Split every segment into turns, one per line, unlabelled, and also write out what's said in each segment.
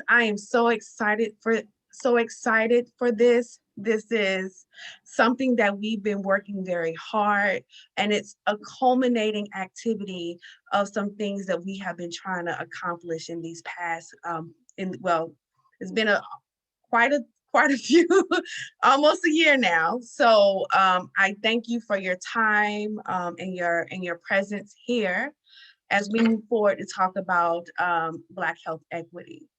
I am so excited for this. This is something that we've been working very hard, and it's a culminating activity of some things that we have been trying to accomplish in these past it's been a quite a quite a few almost a year now. So I thank you for your time and your presence here as we move forward to talk about Black health equity.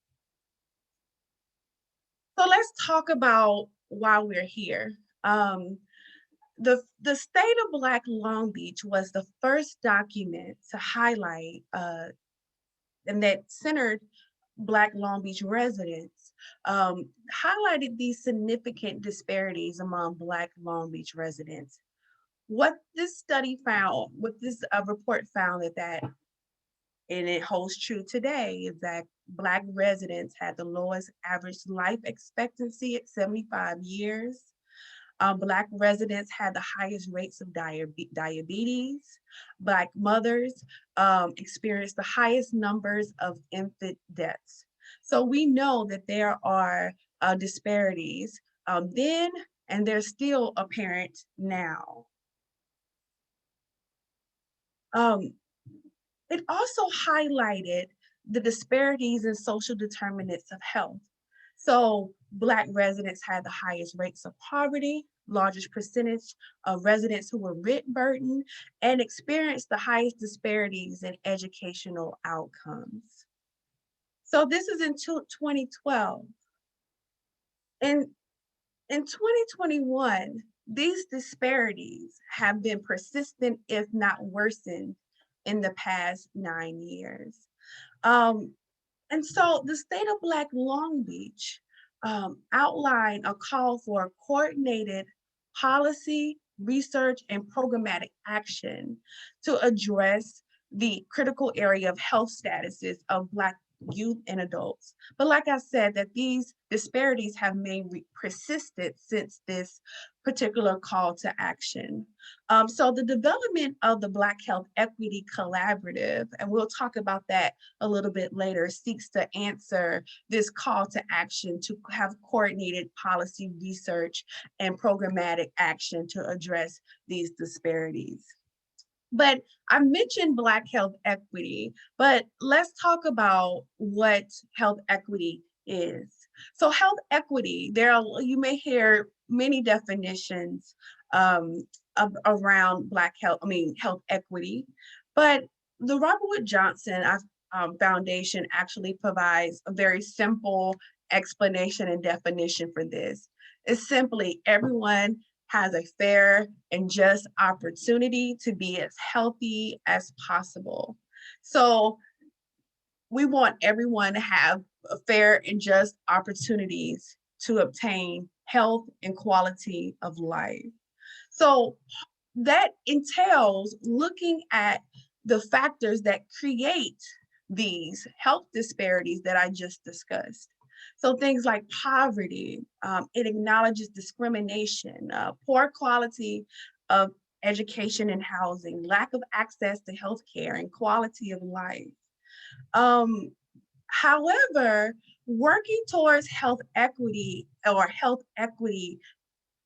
So let's talk about why we're here. Um, the state of Black Long Beach was the first document to highlight and that centered Black Long Beach residents, highlighted these significant disparities among Black Long Beach residents. What this study found, what this report found that and it holds true today, is that Black residents had the lowest average life expectancy at 75 years. Black residents had the highest rates of diabetes. Black mothers experienced the highest numbers of infant deaths. So we know that there are disparities then, and they're still apparent now. Um, It also highlighted the disparities in social determinants of health. So Black residents had the highest rates of poverty, largest percentage of residents who were rent burdened, and experienced the highest disparities in educational outcomes. So this is in 2012. In, in 2021, these disparities have been persistent, if not worsened, in the past 9 years. Um, and so the state of Black Long Beach outlined a call for coordinated policy, research, and programmatic action to address the critical area of health statuses of Black youth and adults. But like I said, that these disparities have persisted since this particular call to action. So the development of the Black Health Equity Collaborative, and we'll talk about that a little bit later, seeks to answer this call to action to have coordinated policy research and programmatic action to address these disparities. But I mentioned Black health equity, but let's talk about what health equity is. So health equity, you may hear many definitions around health equity, but the Robert Wood Johnson Foundation actually provides a very simple explanation and definition for this. It's simply everyone has a fair and just opportunity to be as healthy as possible. So we want everyone to have a fair and just opportunities to obtain health and quality of life. So that entails looking at the factors that create these health disparities that I just discussed. So things like poverty, it acknowledges discrimination, poor quality of education and housing, lack of access to healthcare and quality of life. Um, However, working towards health equity or health equity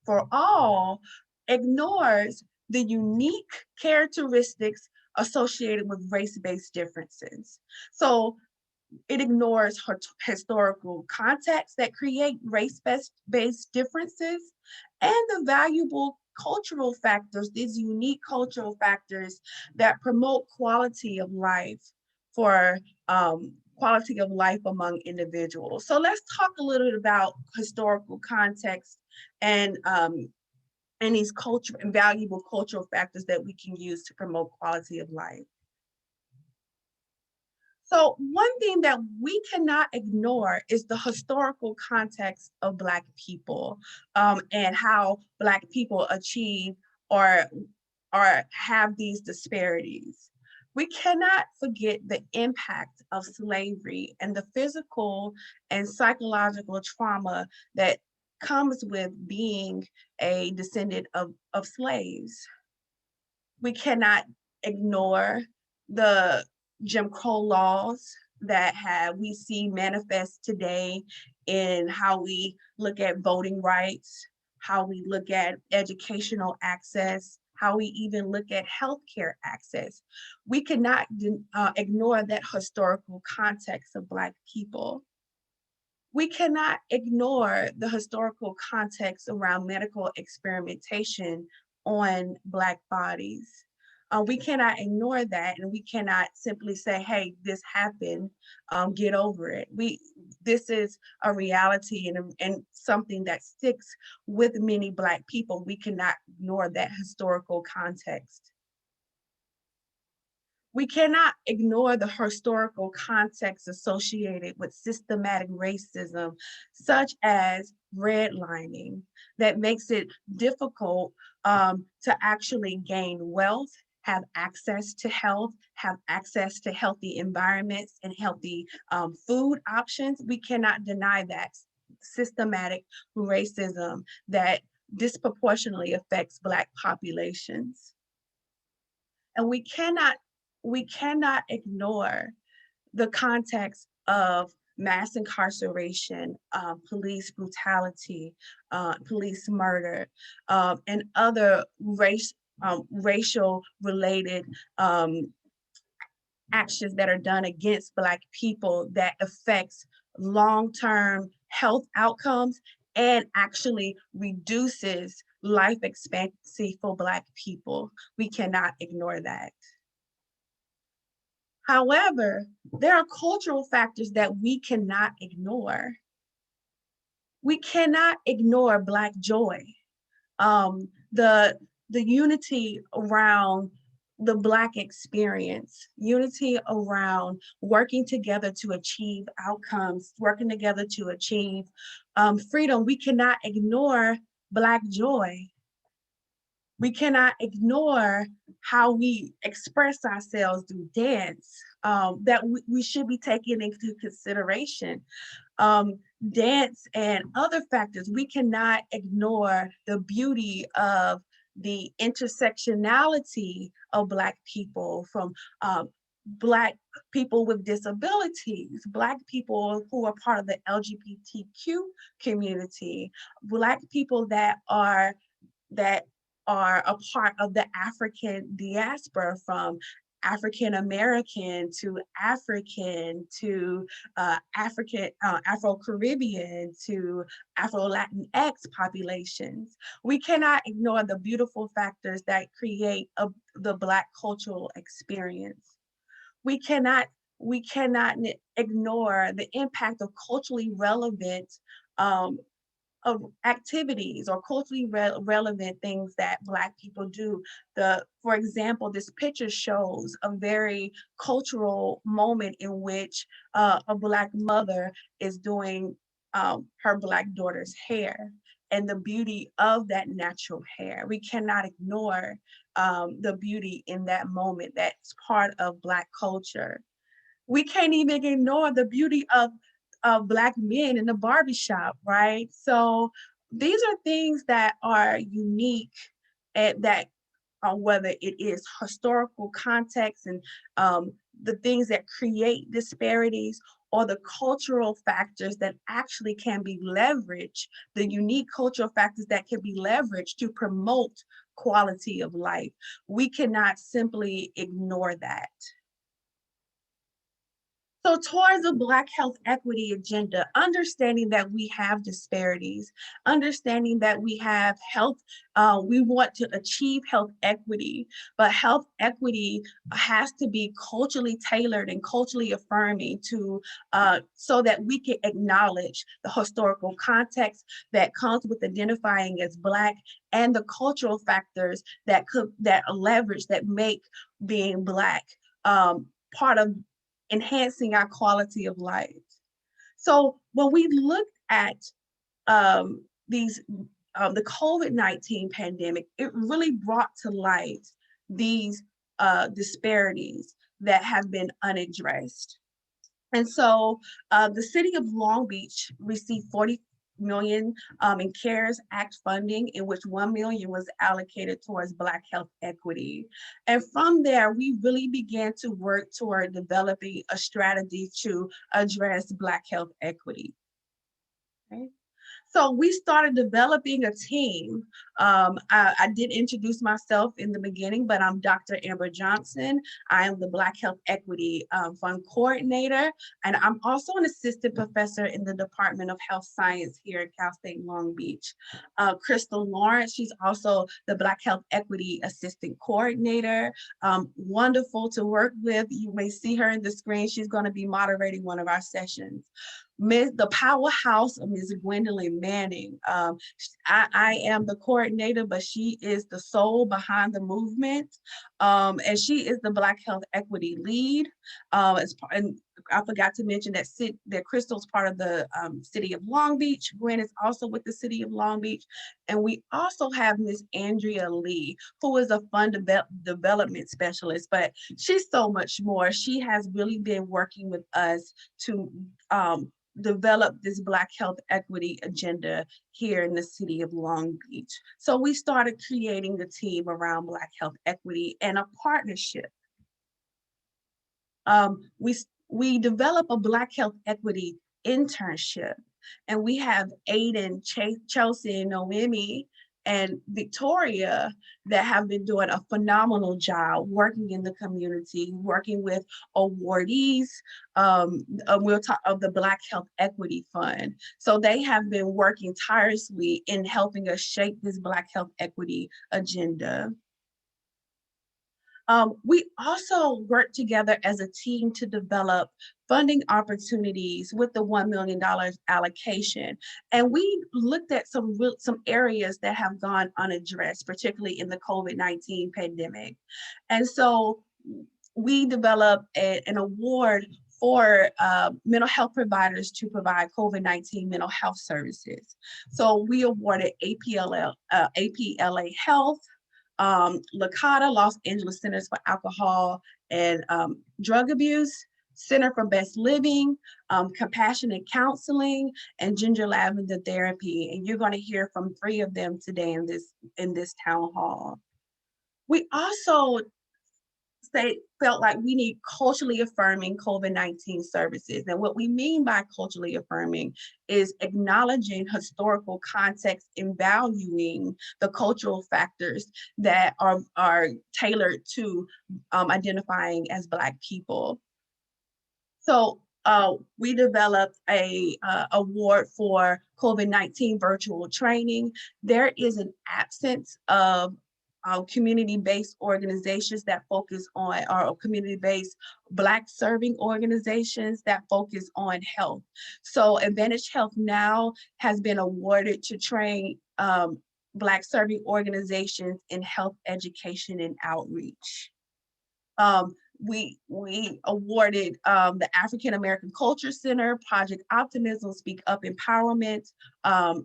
for all ignores the unique characteristics associated with race-based differences. So it ignores historical context that create race-based differences and the valuable cultural factors, these unique cultural factors that promote quality of life for quality of life among individuals. So let's talk a little bit about historical context and these culture and valuable cultural factors that we can use to promote quality of life. So one thing that we cannot ignore is the historical context of Black people and how Black people achieve or have these disparities. We cannot forget the impact of slavery and the physical and psychological trauma that comes with being a descendant of slaves. We cannot ignore the Jim Crow laws, that we see manifest today in how we look at voting rights, how we look at educational access, how we even look at healthcare access. We cannot ignore that historical context of Black people. We cannot ignore the historical context around medical experimentation on Black bodies. We cannot ignore that, and we cannot simply say, "Hey, this happened. Get over it." This is a reality and something that sticks with many Black people. We cannot ignore that historical context. We cannot ignore the historical context associated with systematic racism, such as redlining, that makes it difficult to actually gain wealth, have access to health, have access to healthy environments and healthy food options. We cannot deny that systematic racism that disproportionately affects Black populations. And we cannot ignore the context of mass incarceration, police brutality, police murder, and other racial related actions that are done against Black people that affects long-term health outcomes and actually reduces life expectancy for Black people. We cannot ignore that. However, there are cultural factors that we cannot ignore. We cannot ignore Black joy. The unity around the Black experience, unity around working together to achieve outcomes, working together to achieve freedom. We cannot ignore Black joy. We cannot ignore how we express ourselves through dance, that we should be taking into consideration. Dance and other factors, we cannot ignore the beauty of the intersectionality of Black people, from Black people with disabilities, Black people who are part of the LGBTQ community, Black people that are a part of the African diaspora, from African American to African to Afro Caribbean to Afro Latinx populations. We cannot ignore the beautiful factors that create the Black cultural experience. We cannot ignore the impact of culturally relevant of activities or culturally relevant things that Black people do. For example, this picture shows a very cultural moment in which a Black mother is doing her Black daughter's hair and the beauty of that natural hair. We cannot ignore the beauty in that moment that's part of Black culture. We can't even ignore the beauty of Black men in the barbershop, right? So these are things that are unique, and that whether it is historical context and the things that create disparities, or the cultural factors that actually can be leveraged, the unique cultural factors that can be leveraged to promote quality of life. We cannot simply ignore that. So towards a Black health equity agenda, understanding that we have disparities, understanding that we have health, we want to achieve health equity, but health equity has to be culturally tailored and culturally affirming to, so that we can acknowledge the historical context that comes with identifying as Black, and the cultural factors that leverage, that make being Black part of enhancing our quality of life. So when we look at these the COVID-19 pandemic, it really brought to light these disparities that have been unaddressed. And so the city of Long Beach received million in CARES Act funding, in which 1 million was allocated towards Black health equity. And from there, we really began to work toward developing a strategy to address Black health equity. Okay. So we started developing a team. I did introduce myself in the beginning, but I'm Dr. Amber Johnson. I am the Black Health Equity Fund Coordinator, and I'm also an assistant professor in the Department of Health Science here at Cal State Long Beach. Crystal Lawrence, she's also the Black Health Equity Assistant Coordinator. Wonderful to work with. You may see her in the screen. She's going to be moderating one of our sessions. The powerhouse of Ms. Gwendolyn Manning. I am the coordinator, but she is the soul behind the movement. And she is the Black Health Equity lead. And I forgot to mention that Crystal's part of the city of Long Beach. Gwen is also with the city of Long Beach. And we also have Ms. Andrea Lee, who is a fund development specialist, but she's so much more. She has really been working with us to develop this Black health equity agenda here in the city of Long Beach. So we started creating a team around Black health equity and a partnership. We develop a Black health equity internship, and we have Aiden, Chelsea, Noemi, and Victoria that have been doing a phenomenal job working in the community, working with awardees we'll talk of the Black Health Equity Fund. So they have been working tirelessly in helping us shape this Black Health Equity agenda. We also work together as a team to develop funding opportunities with the $1 million allocation. And we looked at some areas that have gone unaddressed, particularly in the COVID-19 pandemic. And so we developed an award for mental health providers to provide COVID-19 mental health services. So we awarded APLA Health, LACADA, Los Angeles Centers for Alcohol and Drug Abuse, Center for Best Living, Compassionate Counseling, and Ginger Lavender Therapy. And you're going to hear from 3 of them today in this town hall. We also felt like we need culturally affirming COVID-19 services. And what we mean by culturally affirming is acknowledging historical context and valuing the cultural factors that are tailored to identifying as Black people. So we developed a award for COVID-19 virtual training. There is an absence of community-based organizations that focus on, or community-based Black serving organizations that focus on health. So Advantage Health Now has been awarded to train Black serving organizations in health education and outreach. We awarded the African American Culture Center, Project Optimism, Speak Up Empowerment,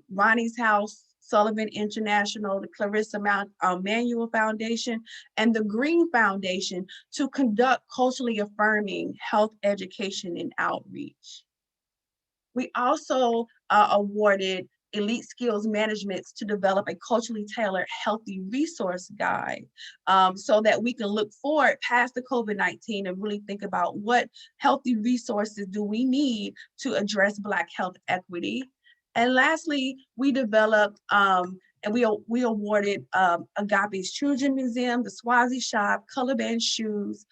Ronnie's House, Sullivan International, the Clarissa Manuel Foundation, and the Green Foundation to conduct culturally affirming health education and outreach. We also awarded Elite Skills Management to develop a culturally tailored healthy resource guide so that we can look forward past the COVID-19 and really think about what healthy resources do we need to address Black health equity. And lastly, we developed and we awarded Agape's Children Museum, the Swazi Shop, Colorband Shoes,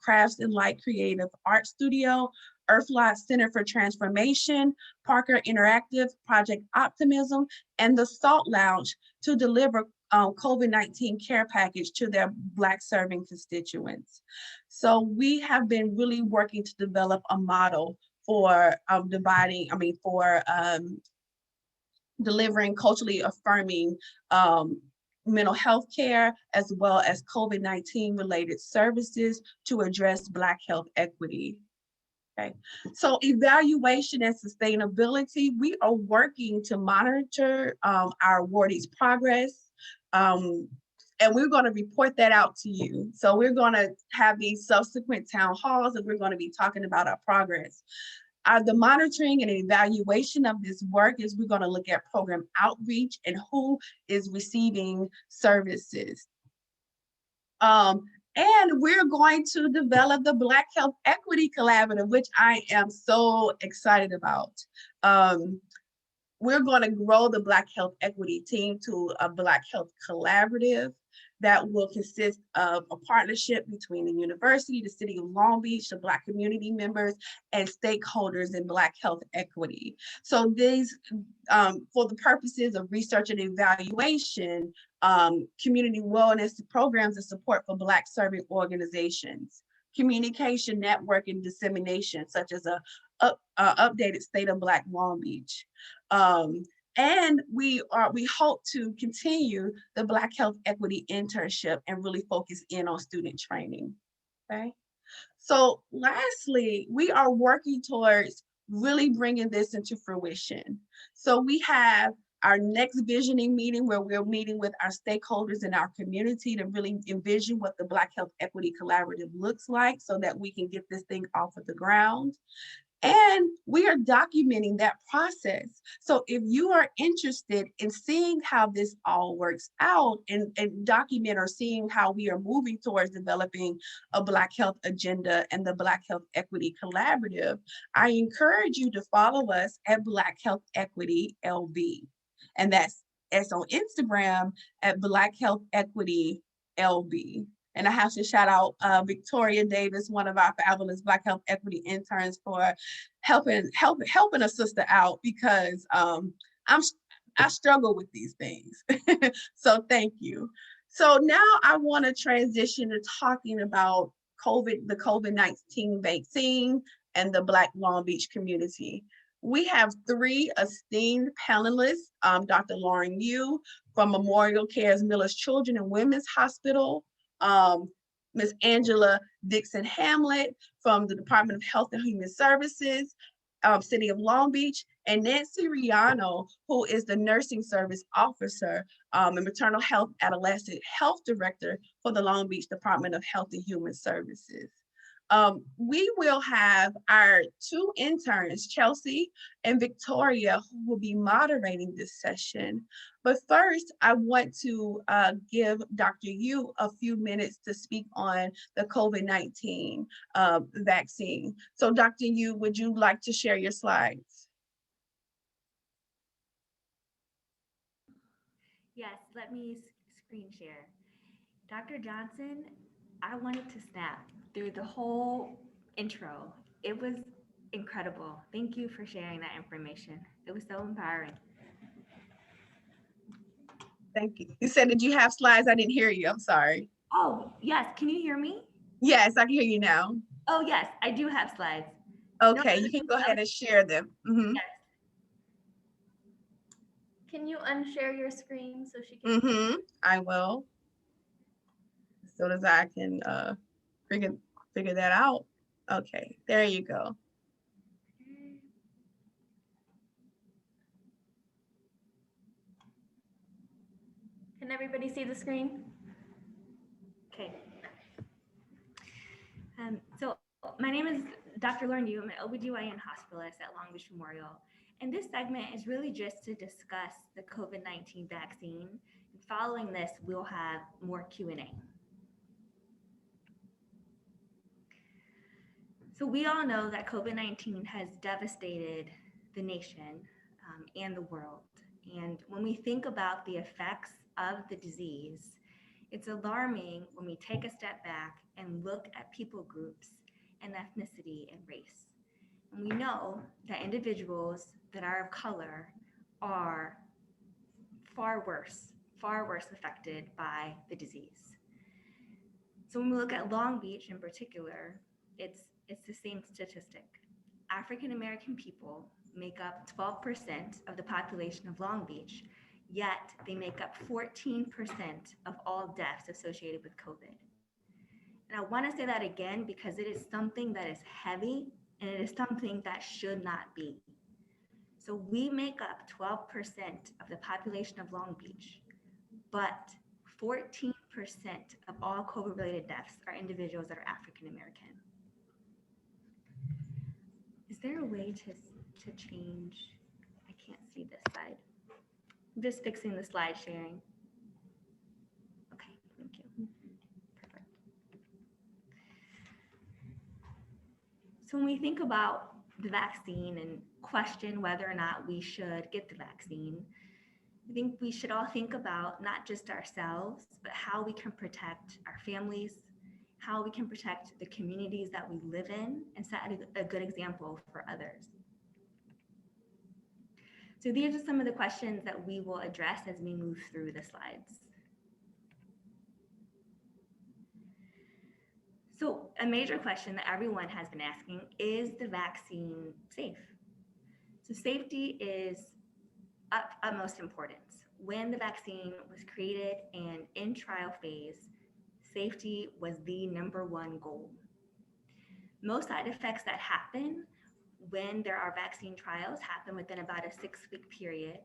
Crafts and Light Creative Art Studio, Earthlot Center for Transformation, Parker Interactive, Project Optimism, and the Salt Lounge to deliver COVID-19 care package to their Black serving constituents. So we have been really working to develop a model for delivering culturally affirming mental health care, as well as COVID-19 related services to address Black health equity. Okay, so evaluation and sustainability, we are working to monitor our awardees' progress, and we're going to report that out to you. So we're going to have these subsequent town halls, and we're going to be talking about our progress. The monitoring and evaluation of this work is we're going to look at program outreach and who is receiving services. And we're going to develop the Black Health Equity Collaborative, which I am so excited about. We're going to grow the Black Health Equity team to a Black Health Collaborative that will consist of a partnership between the university, the city of Long Beach, the Black community members, and stakeholders in Black health equity. So these, for the purposes of research and evaluation, community wellness programs and support for Black serving organizations, communication network and dissemination, such as a updated state of Black Long Beach. And we hope to continue the Black Health Equity internship and really focus in on student training. Okay. So lastly, we are working towards really bringing this into fruition. So we have our next visioning meeting where we're meeting with our stakeholders in our community to really envision what the Black Health Equity Collaborative looks like so that we can get this thing off of the ground. And we are documenting that process. So if you are interested in seeing how this all works out and document or seeing how we are moving towards developing a Black health agenda and the Black Health Equity Collaborative, I encourage you to follow us at Black Health Equity LB. And that's on Instagram at Black Health Equity LB. And I have to shout out Victoria Davis, one of our fabulous Black Health Equity interns, for helping a sister out because I struggle with these things. So thank you. So now I want to transition to talking about the COVID-19 vaccine and the Black Long Beach community. We have three esteemed panelists, Dr. Lauren Yu from Memorial Cares Miller's Children and Women's Hospital, Ms. Angela Dixon Hamlet from the Department of Health and Human Services, City of Long Beach, and Nancy Riano, who is the Nursing Service Officer and Maternal Health Adolescent Health Director for the Long Beach Department of Health and Human Services. We will have our two interns, Chelsea and Victoria, who will be moderating this session. But first, I want to give Dr. Yu a few minutes to speak on the COVID-19 vaccine. So Dr. Yu, would you like to share your slides?
Yes, let me screen share. Dr. Johnson, I wanted to snap through the whole intro. It was incredible. Thank you for sharing that information. It was so empowering.
Thank you. You said, did you have slides? I didn't hear you. I'm sorry.
Oh, yes. Can you hear me?
Yes, I can hear you now.
Oh, yes. I do have slides.
Okay, you can go ahead and share them.
Yes.
Can you unshare your screen so she can?
I will. As soon as I can figure that out. Okay, there you go.
Can everybody see the screen?
Okay. So my name is Dr. Lauren Yu. I'm an OBGYN hospitalist at Long Beach Memorial. And this segment is really just to discuss the COVID-19 vaccine. And following this, we'll have more Q&A. So we all know that COVID-19 has devastated the nation and the world. And when we think about the effects of the disease, it's alarming when we take a step back and look at people groups and ethnicity and race. And we know that individuals that are of color are far worse affected by the disease. So when we look at Long Beach in particular, it's the same statistic. African American people make up 12% of the population of Long Beach, yet they make up 14% of all deaths associated with COVID. And I want to say that again because it is something that is heavy and it is something that should not be. So we make up 12% of the population of Long Beach, but 14% of all COVID-related deaths are individuals that are African American. there a way to change? I can't see this side. I'm just fixing the slide sharing. Okay, thank you. Perfect. So when we think about the vaccine and question whether or not we should get the vaccine, I think we should all think about not just ourselves, but how we can protect our families, how we can protect the communities that we live in, and set a good example for others. So these are some of the questions that we will address as we move through the slides. So a major question that everyone has been asking, is the vaccine safe? So safety is of utmost importance. When the vaccine was created and in trial phase, safety was the #1 goal. Most side effects that happen when there are vaccine trials happen within about a 6-week period,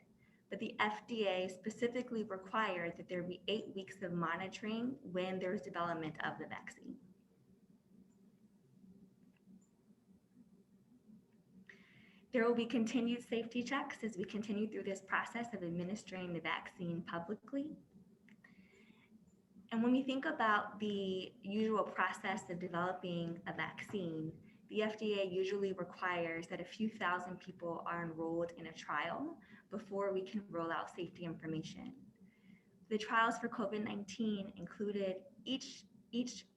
but the FDA specifically required that there be 8 weeks of monitoring when there's development of the vaccine. There will be continued safety checks as we continue through this process of administering the vaccine publicly. And when we think about the usual process of developing a vaccine, the FDA usually requires that a few thousand people are enrolled in a trial before we can roll out safety information. The trials for COVID-19 included each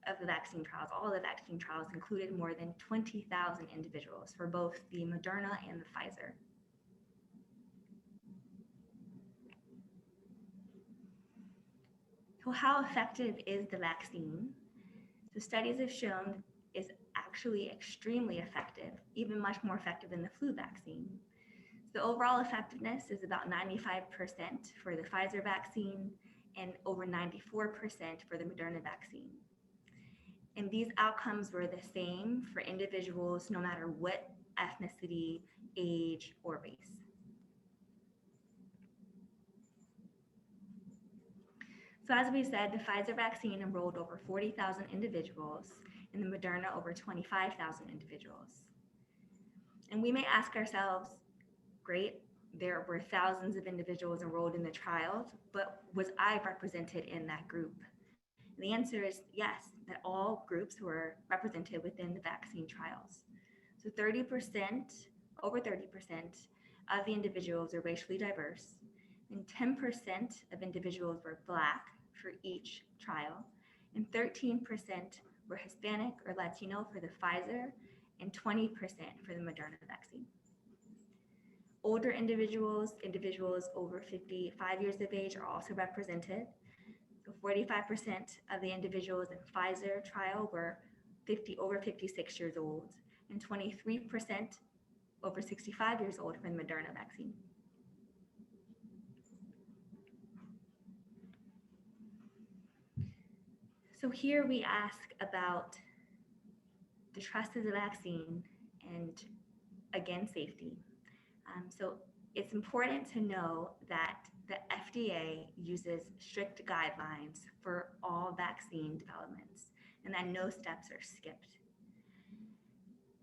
of the vaccine trials, all the vaccine trials included more than 20,000 individuals for both the Moderna and the Pfizer. So how effective is the vaccine? So studies have shown is actually extremely effective, even much more effective than the flu vaccine. The overall effectiveness is about 95% for the Pfizer vaccine and over 94% for the Moderna vaccine. And these outcomes were the same for individuals no matter what ethnicity, age, or race. So as we said, the Pfizer vaccine enrolled over 40,000 individuals and the Moderna over 25,000 individuals. And we may ask ourselves, great, there were thousands of individuals enrolled in the trials, but was I represented in that group? And the answer is yes, that all groups were represented within the vaccine trials. So 30%, over 30% of the individuals are racially diverse, and 10% of individuals were Black for each trial, and 13% were Hispanic or Latino for the Pfizer, and 20% for the Moderna vaccine. Older individuals over 55 years of age are also represented. So 45% of the individuals in Pfizer trial were over 56 years old, and 23% over 65 years old for the Moderna vaccine. So here we ask about the trust of the vaccine and, again, safety. So it's important to know that the FDA uses strict guidelines for all vaccine developments and that no steps are skipped.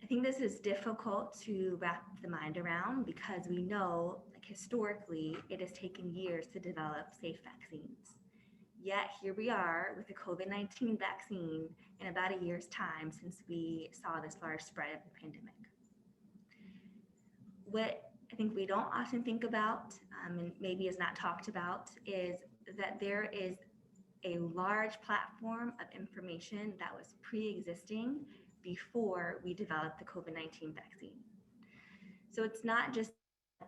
I think this is difficult to wrap the mind around because we know, like, historically, it has taken years to develop safe vaccines. Yet here we are with the COVID-19 vaccine in about a year's time since we saw this large spread of the pandemic. What I think we don't often think about, and maybe is not talked about, is that there is a large platform of information that was pre-existing before we developed the COVID-19 vaccine. So it's not just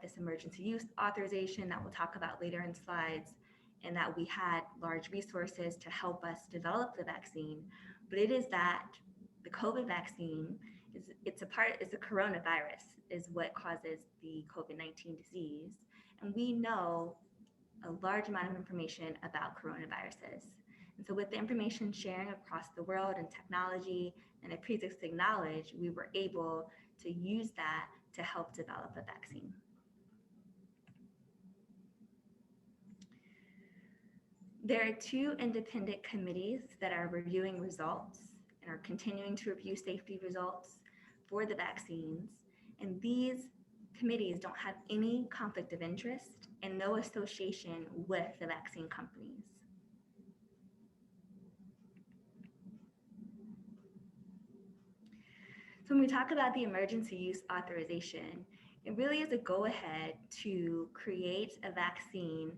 this emergency use authorization that we'll talk about later in slides, and that we had large resources to help us develop the vaccine, but it is that the COVID vaccine is a coronavirus is what causes the COVID-19 disease. And we know a large amount of information about coronaviruses. And so with the information sharing across the world and technology and the pre-existing knowledge, we were able to use that to help develop a vaccine. There are 2 independent committees that are reviewing results and are continuing to review safety results for the vaccines. And these committees don't have any conflict of interest and no association with the vaccine companies. So when we talk about the emergency use authorization, it really is a go-ahead to create a vaccine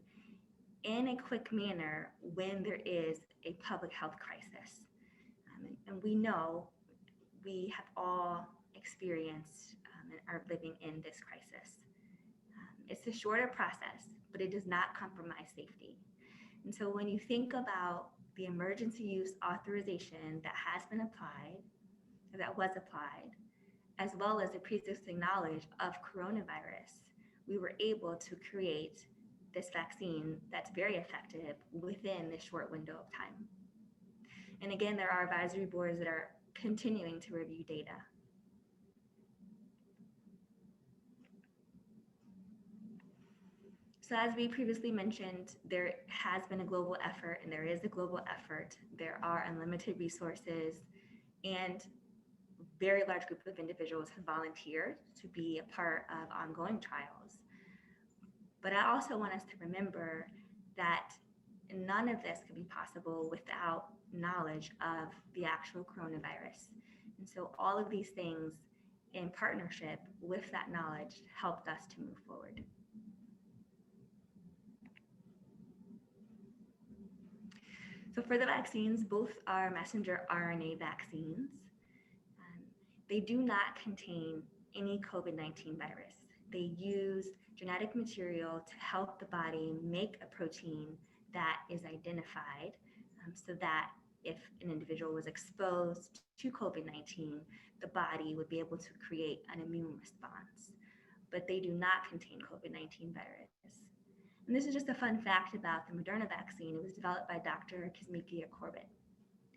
in a quick manner when there is a public health crisis. And we know we have all experienced and are living in this crisis. It's a shorter process, but it does not compromise safety. And so when you think about the emergency use authorization that has been applied, that was applied, as well as the pre-existing knowledge of coronavirus, we were able to create this vaccine that's very effective within this short window of time. And again, there are advisory boards that are continuing to review data. So as we previously mentioned, there has been a global effort and there is a global effort. There are unlimited resources and very large group of individuals have volunteered to be a part of ongoing trials. But I also want us to remember that none of this could be possible without knowledge of the actual coronavirus. And so all of these things in partnership with that knowledge helped us to move forward. So for the vaccines, both are messenger RNA vaccines. They do not contain any COVID-19 virus. They use genetic material to help the body make a protein that is identified so that if an individual was exposed to COVID-19, the body would be able to create an immune response. But they do not contain COVID-19 virus. And this is just a fun fact about the Moderna vaccine. It was developed by Dr. Cobia,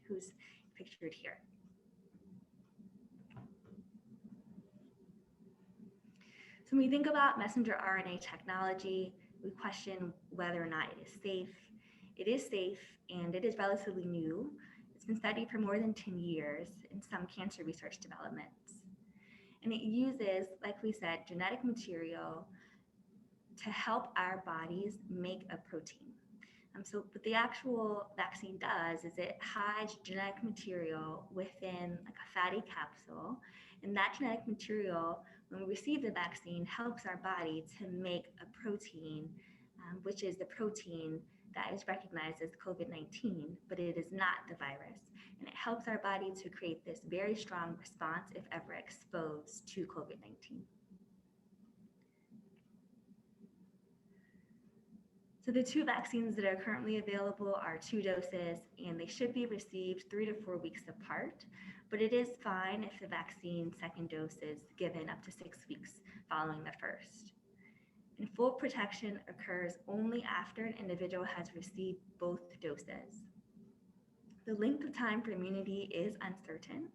who's pictured here. So when we think about messenger RNA technology, we question whether or not it is safe. It is safe and it is relatively new. It's been studied for more than 10 years in some cancer research developments. And it uses, like we said, genetic material to help our bodies make a protein. So what the actual vaccine does is it hides genetic material within like a fatty capsule, and that genetic material, when we receive the vaccine, helps our body to make a protein, which is the protein that is recognized as COVID-19, but it is not the virus. And it helps our body to create this very strong response if ever exposed to COVID-19. So the two vaccines that are currently available are 2 doses, and they should be received 3 to 4 weeks apart, but it is fine if the vaccine second dose is given up to 6 weeks following the first. And full protection occurs only after an individual has received both doses. The length of time for immunity is uncertain.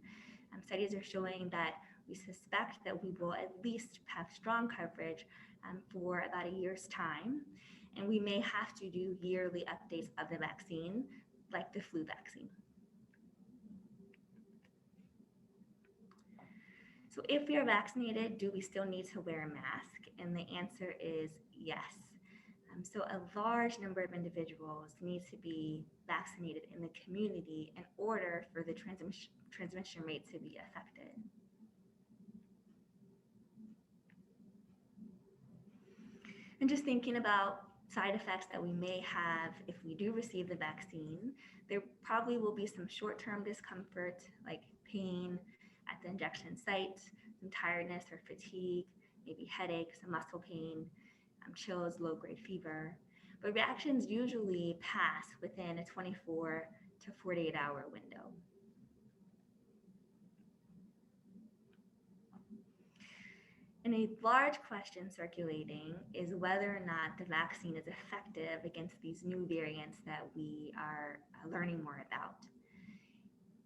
Studies are showing that we suspect that we will at least have strong coverage for about a year's time. And we may have to do yearly updates of the vaccine, like the flu vaccine. So if we are vaccinated, do we still need to wear a mask? And the answer is yes. So a large number of individuals need to be vaccinated in the community in order for the transmission rate to be affected. And just thinking about side effects that we may have if we do receive the vaccine, there probably will be some short-term discomfort like pain at the injection site, some tiredness or fatigue, maybe headaches, some muscle pain, chills, low-grade fever. But reactions usually pass within a 24 to 48-hour window. And a large question circulating is whether or not the vaccine is effective against these new variants that we are learning more about.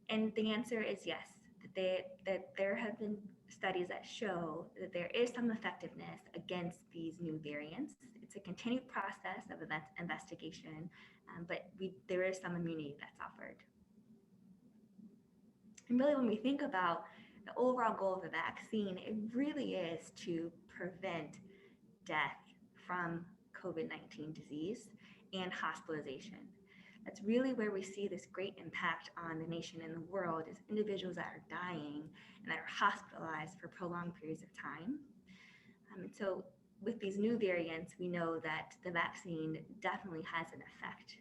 And the answer is yes, that there have been studies that show that there is some effectiveness against these new variants. It's a continued process of investigation, but there is some immunity that's offered. And really, when we think about The overall goal of the vaccine, it really is to prevent death from COVID-19 disease and hospitalization. That's really where we see this great impact on the nation and the world, is individuals that are dying and that are hospitalized for prolonged periods of time. So with these new variants, we know that the vaccine definitely has an effect.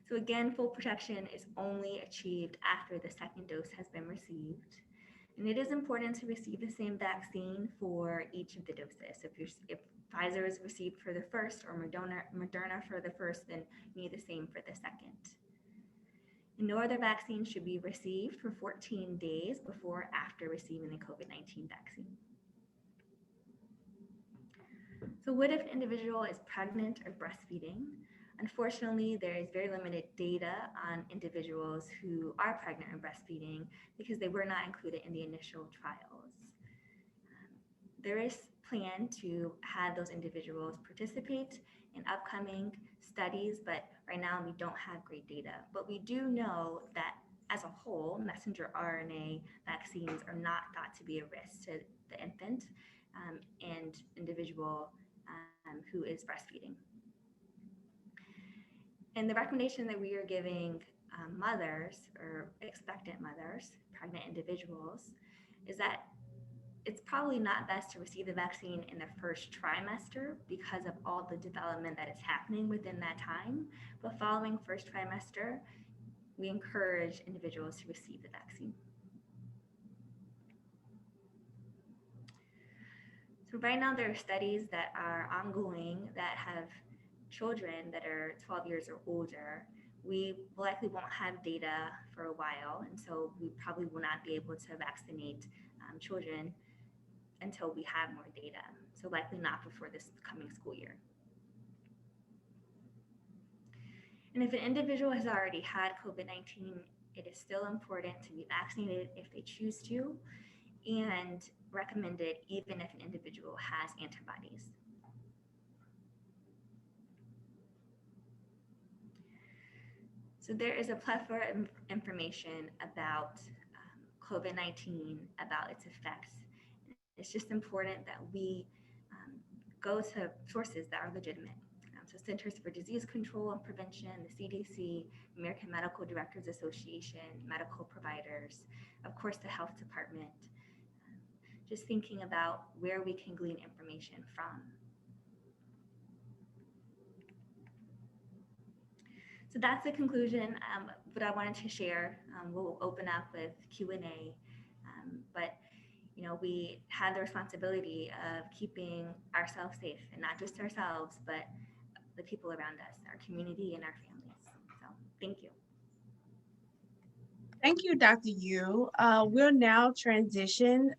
So again, full protection is only achieved after the second dose has been received. And it is important to receive the same vaccine for each of the doses. If Pfizer is received for the first, or Moderna for the first, then you need the same for the second. And no other vaccine should be received for 14 days before or after receiving the COVID-19 vaccine. So what if an individual is pregnant or breastfeeding? Unfortunately, there is very limited data on individuals who are pregnant and breastfeeding because they were not included in the initial trials. There is plan to have those individuals participate in upcoming studies, but right now we don't have great data. But we do know that as a whole, messenger RNA vaccines are not thought to be a risk to the infant and individual who is breastfeeding. And the recommendation that we are giving mothers or expectant mothers, pregnant individuals, is that it's probably not best to receive the vaccine in the first trimester because of all the development that is happening within that time. But following first trimester, we encourage individuals to receive the vaccine. So right now there are studies that are ongoing that have children that are 12 years or older. We likely won't have data for a while, and so we probably will not be able to vaccinate children until we have more data. So likely not before this coming school year. And if an individual has already had COVID-19, it is still important to be vaccinated if they choose to, and recommended even if an individual has antibodies. So there is a plethora of information about COVID-19, about its effects. It's just important that we go to sources that are legitimate. So Centers for Disease Control and Prevention, the CDC, American Medical Directors Association, medical providers, of course the health department. Just thinking about where we can glean information from. So that's the conclusion. What I wanted to share. We'll open up with Q&A, but we have the responsibility of keeping ourselves safe, and not just ourselves, but the people around us, our community and our families. So thank you.
Thank you, Dr. Yu. We'll now transition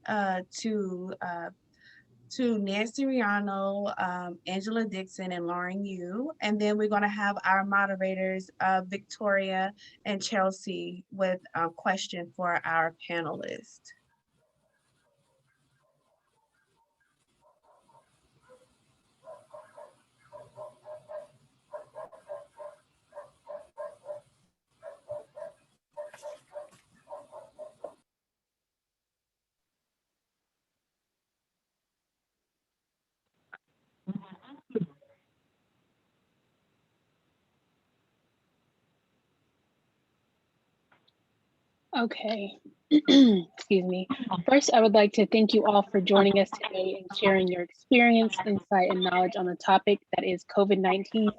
to Nancy Riano, Angela Dixon, and Lauren Yu. And then we're going to have our moderators, Victoria and Chelsea, with a question for our panelists.
Okay, excuse me. First, I would like to thank you all for joining us today and sharing your experience, insight, and knowledge on the topic that is COVID-19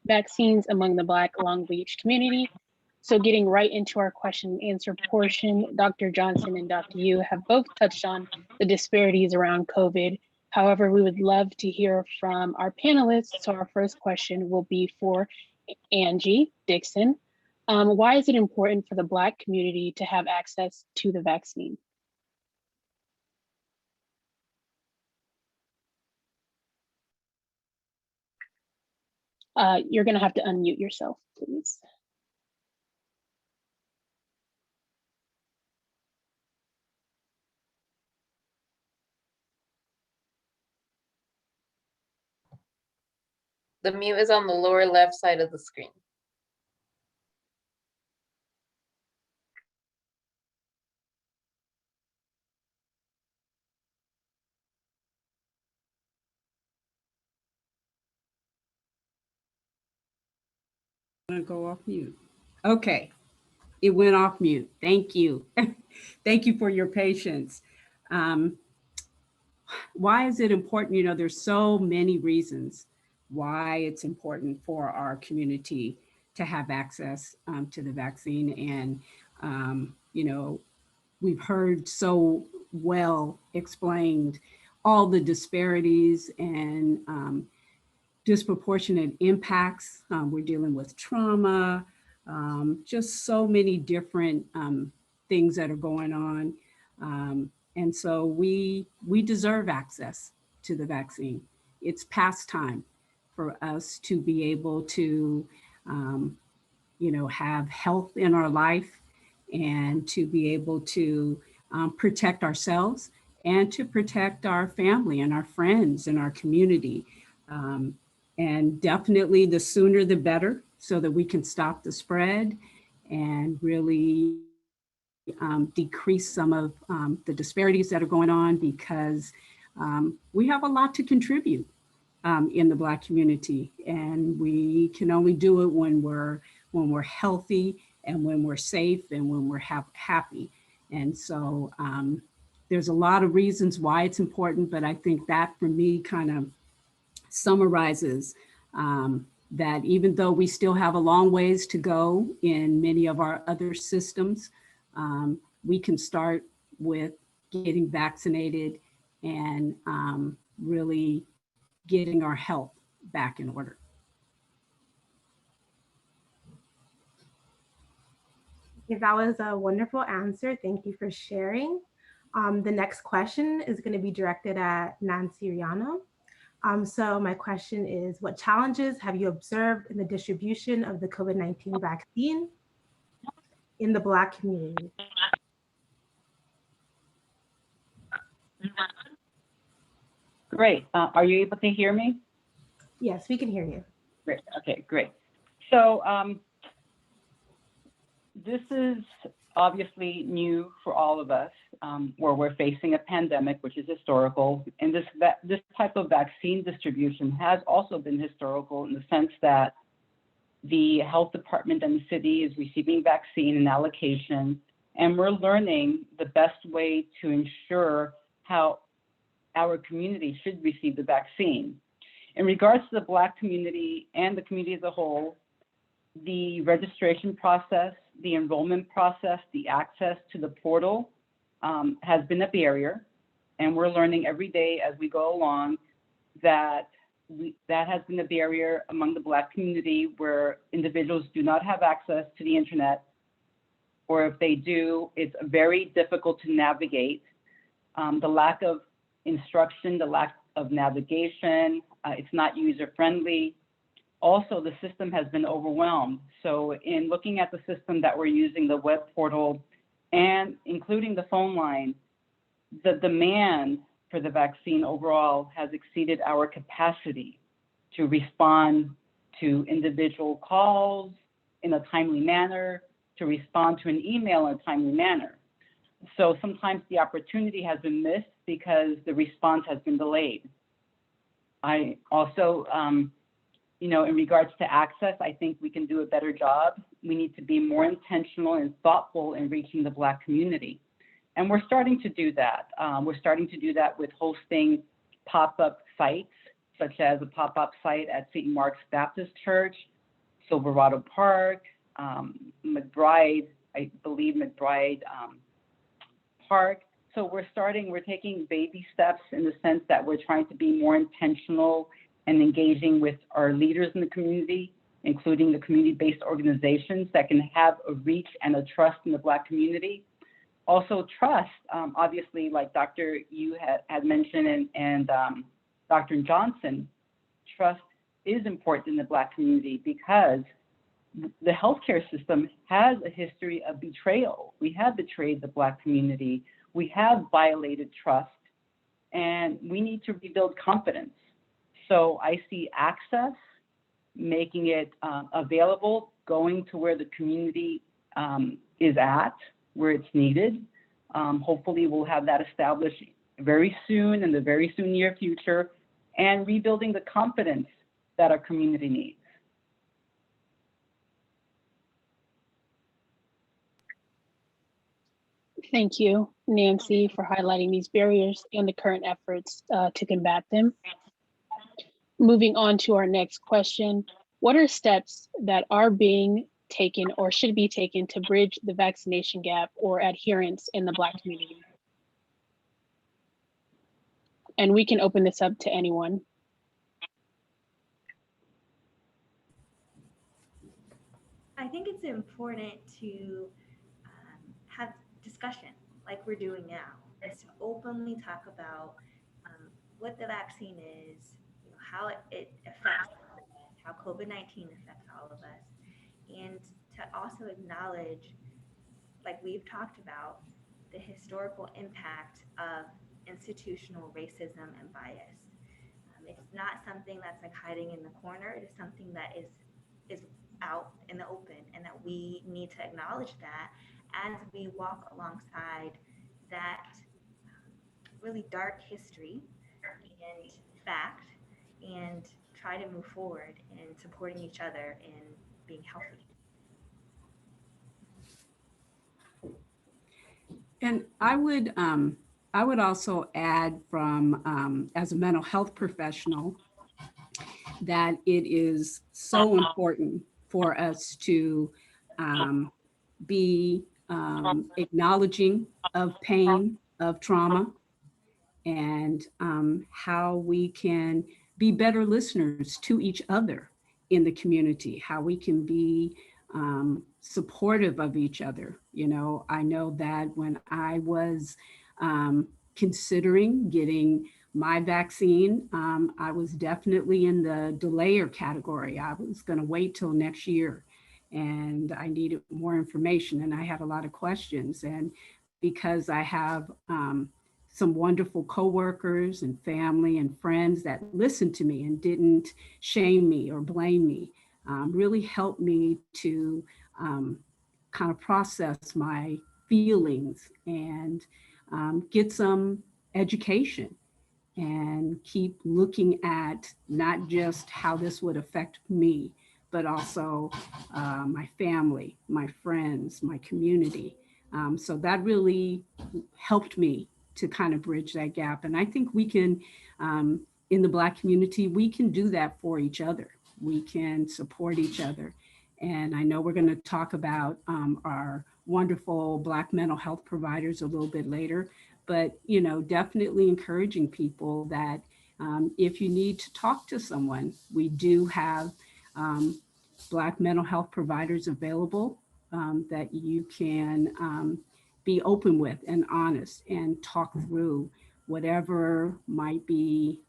vaccines among the Black Long Beach community. So getting right into our question and answer portion, Dr. Johnson and Dr. Yu have both touched on the disparities around COVID. However, we would love to hear from our panelists. So our first question will be for Angie Dixon. Why is it important for the Black community to have access to the vaccine? You're going to have to unmute yourself, please.
The mute is on the lower left side of the screen. gonna go off mute. Okay, it went off mute. Thank you. Thank you for your patience. Um, why is it important? You know, there's so many reasons why it's important for our community to have access to the vaccine. And, you know, we've heard so well explained all the disparities and disproportionate impacts. We're dealing with trauma, just so many different things that are going on. And so we deserve access to the vaccine. It's past time for us to be able to, you know, have health in our life and to be able to protect ourselves and to protect our family and our friends and our community. Um, and definitely the sooner the better so that we can stop the spread and really decrease some of the disparities that are going on because we have a lot to contribute in the Black community, and we can only do it when we're healthy and when we're safe and when we're happy. And so there's a lot of reasons why it's important, but I think that for me kind of summarizes that even though we still have a long ways to go in many of our other systems, we can start with getting vaccinated and really getting our health back in order.
Okay, that was a wonderful answer. Thank you for sharing. The next question is going to be directed at Nancy Riano. So my question is, what challenges have you observed in the distribution of the COVID-19 vaccine in the Black community?
Great. Are you able to hear me?
Yes, we can hear you.
Great. Okay, great. So this is obviously new for all of us, where we're facing a pandemic, which is historical. And this type of vaccine distribution has also been historical in the sense that the health department and the city is receiving vaccine and allocation, and we're learning the best way to ensure how our community should receive the vaccine. In regards to the Black community and the community as a whole, the registration process, the enrollment process, the access to the portal has been a barrier. And we're learning every day as we go along that that has been a barrier among the Black community where individuals do not have access to the internet, or if they do, it's very difficult to navigate. The lack of instruction, the lack of navigation, it's not user-friendly. Also, the system has been overwhelmed. So in looking at the system that we're using, the web portal, and including the phone line, the demand for the vaccine overall has exceeded our capacity to respond to individual calls in a timely manner, to respond to an email in a timely manner. So sometimes the opportunity has been missed because the response has been delayed. I also, you know, in regards to access, I think we can do a better job. We need to be more intentional and thoughtful in reaching the Black community. And we're starting to do that. We're starting to do that with hosting pop-up sites, such as a pop-up site at St. Mark's Baptist Church, Silverado Park, McBride, I believe McBride Park. So we're taking baby steps in the sense that we're trying to be more intentional and engaging with our leaders in the community, including the community-based organizations that can have a reach and a trust in the Black community. Also trust, obviously, like Dr. Yu had mentioned and Dr. Johnson, trust is important in the Black community because the healthcare system has a history of betrayal. We have betrayed the Black community. We have violated trust, and we need to rebuild confidence. So I see access, making it available, going to where the community is at, where it's needed. Hopefully we'll have that established very soon, in the very soon near future, and rebuilding the confidence that our community needs.
Thank you, Nancy, for highlighting these barriers and the current efforts to combat them. Moving on to our next question, what are steps that are being taken or should be taken to bridge the vaccination gap or adherence in the Black community? And we can open this up to anyone.
I think it's important to have discussion like we're doing now, is to openly talk about what the vaccine is, how it affects, how COVID-19 affects all of us, and to also acknowledge, like we've talked about, the historical impact of institutional racism and bias. It's not something that's like hiding in the corner. It is something that is out in the open, and that we need to acknowledge that as we walk alongside that really dark history and fact, and try to move forward in supporting each other and being healthy.
And I would also add from, as a mental health professional, that it is so important for us to be acknowledging of pain, of trauma, and how we can be better listeners to each other in the community, how we can be supportive of each other. You know, I know that when I was considering getting my vaccine, I was definitely in the delayer category. I was going to wait till next year, and I needed more information, and I had a lot of questions. And because I have some wonderful coworkers and family and friends that listened to me and didn't shame me or blame me, really helped me to kind of process my feelings and get some education and keep looking at not just how this would affect me, but also my family, my friends, my community. So that really helped me to kind of bridge that gap. And I think we can, in the Black community, we can do that for each other. We can support each other. And I know we're going to talk about our wonderful Black mental health providers a little bit later, but, you know, definitely encouraging people that if you need to talk to someone, we do have Black mental health providers available that you can be open with and honest and talk through whatever might be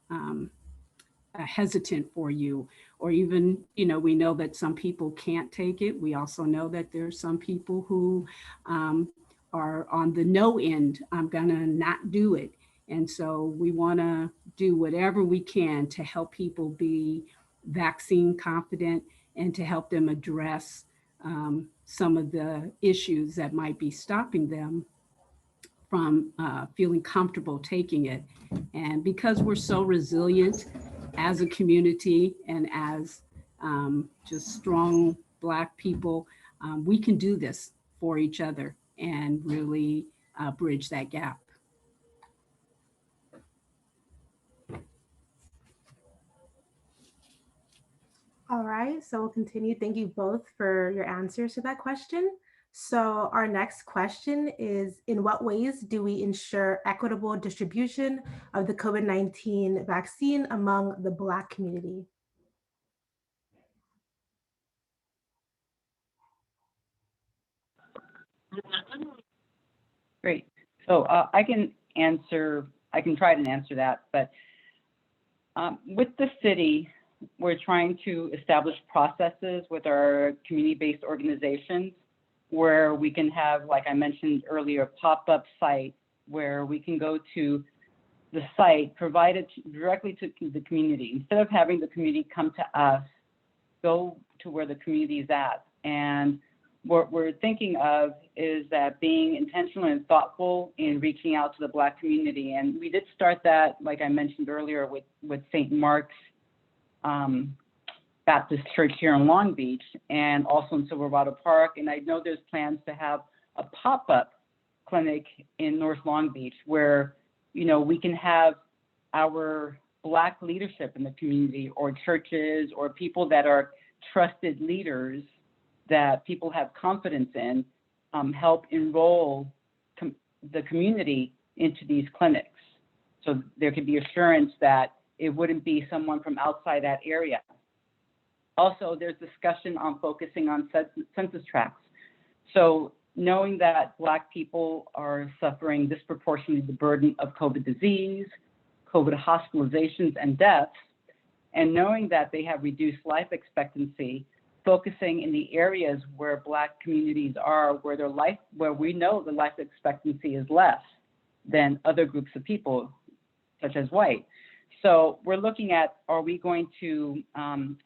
hesitant for you. Or even, you know, we know that some people can't take it. We also know that there's some people who are on the no end. I'm gonna not do it. And so we wanna do whatever we can to help people be vaccine confident and to help them address some of the issues that might be stopping them from feeling comfortable taking it. And because we're so resilient as a community and as just strong Black people, we can do this for each other and really bridge that gap.
All right, so we'll continue. Thank you both for your answers to that question. So our next question is, in what ways do we ensure equitable distribution of the COVID-19 vaccine among the Black community?
Great. So I can try to answer that, but with the city, we're trying to establish processes with our community-based organizations where we can have, like I mentioned earlier, a pop-up site where we can go to the site, provide it directly to the community. Instead of having the community come to us, go to where the community is at. And what we're thinking of is that being intentional and thoughtful in reaching out to the Black community. And we did start that, like I mentioned earlier, with St. Mark's Baptist Church here in Long Beach and also in Silverado Park. And I know there's plans to have a pop-up clinic in North Long Beach where, we can have our Black leadership in the community or churches or people that are trusted leaders that people have confidence in help enroll the community into these clinics. So there could be assurance that it wouldn't be someone from outside that area. Also, there's discussion on focusing on census tracts. So knowing that Black people are suffering disproportionately the burden of COVID disease, COVID hospitalizations and deaths, and knowing that they have reduced life expectancy, focusing in the areas where Black communities are, where we know the life expectancy is less than other groups of people, such as white. So we're looking at, are we going to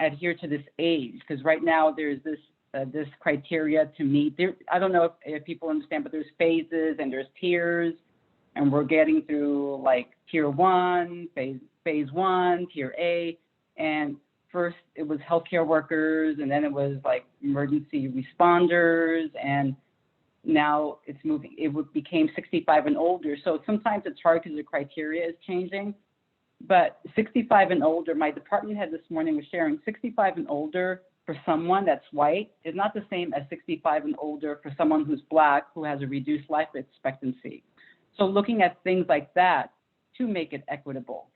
adhere to this age? Because right now there's this criteria to meet. I don't know if people understand, but there's phases and there's tiers, and we're getting through like tier 1, phase 1, tier A, and first it was healthcare workers, and then it was like emergency responders, and now it's moving. It became 65 and older. So sometimes it's hard because the criteria is changing. But 65 and older, my department head this morning was sharing 65 and older for someone that's white is not the same as 65 and older for someone who's Black who has a reduced life expectancy. So looking at things like that to make it equitable.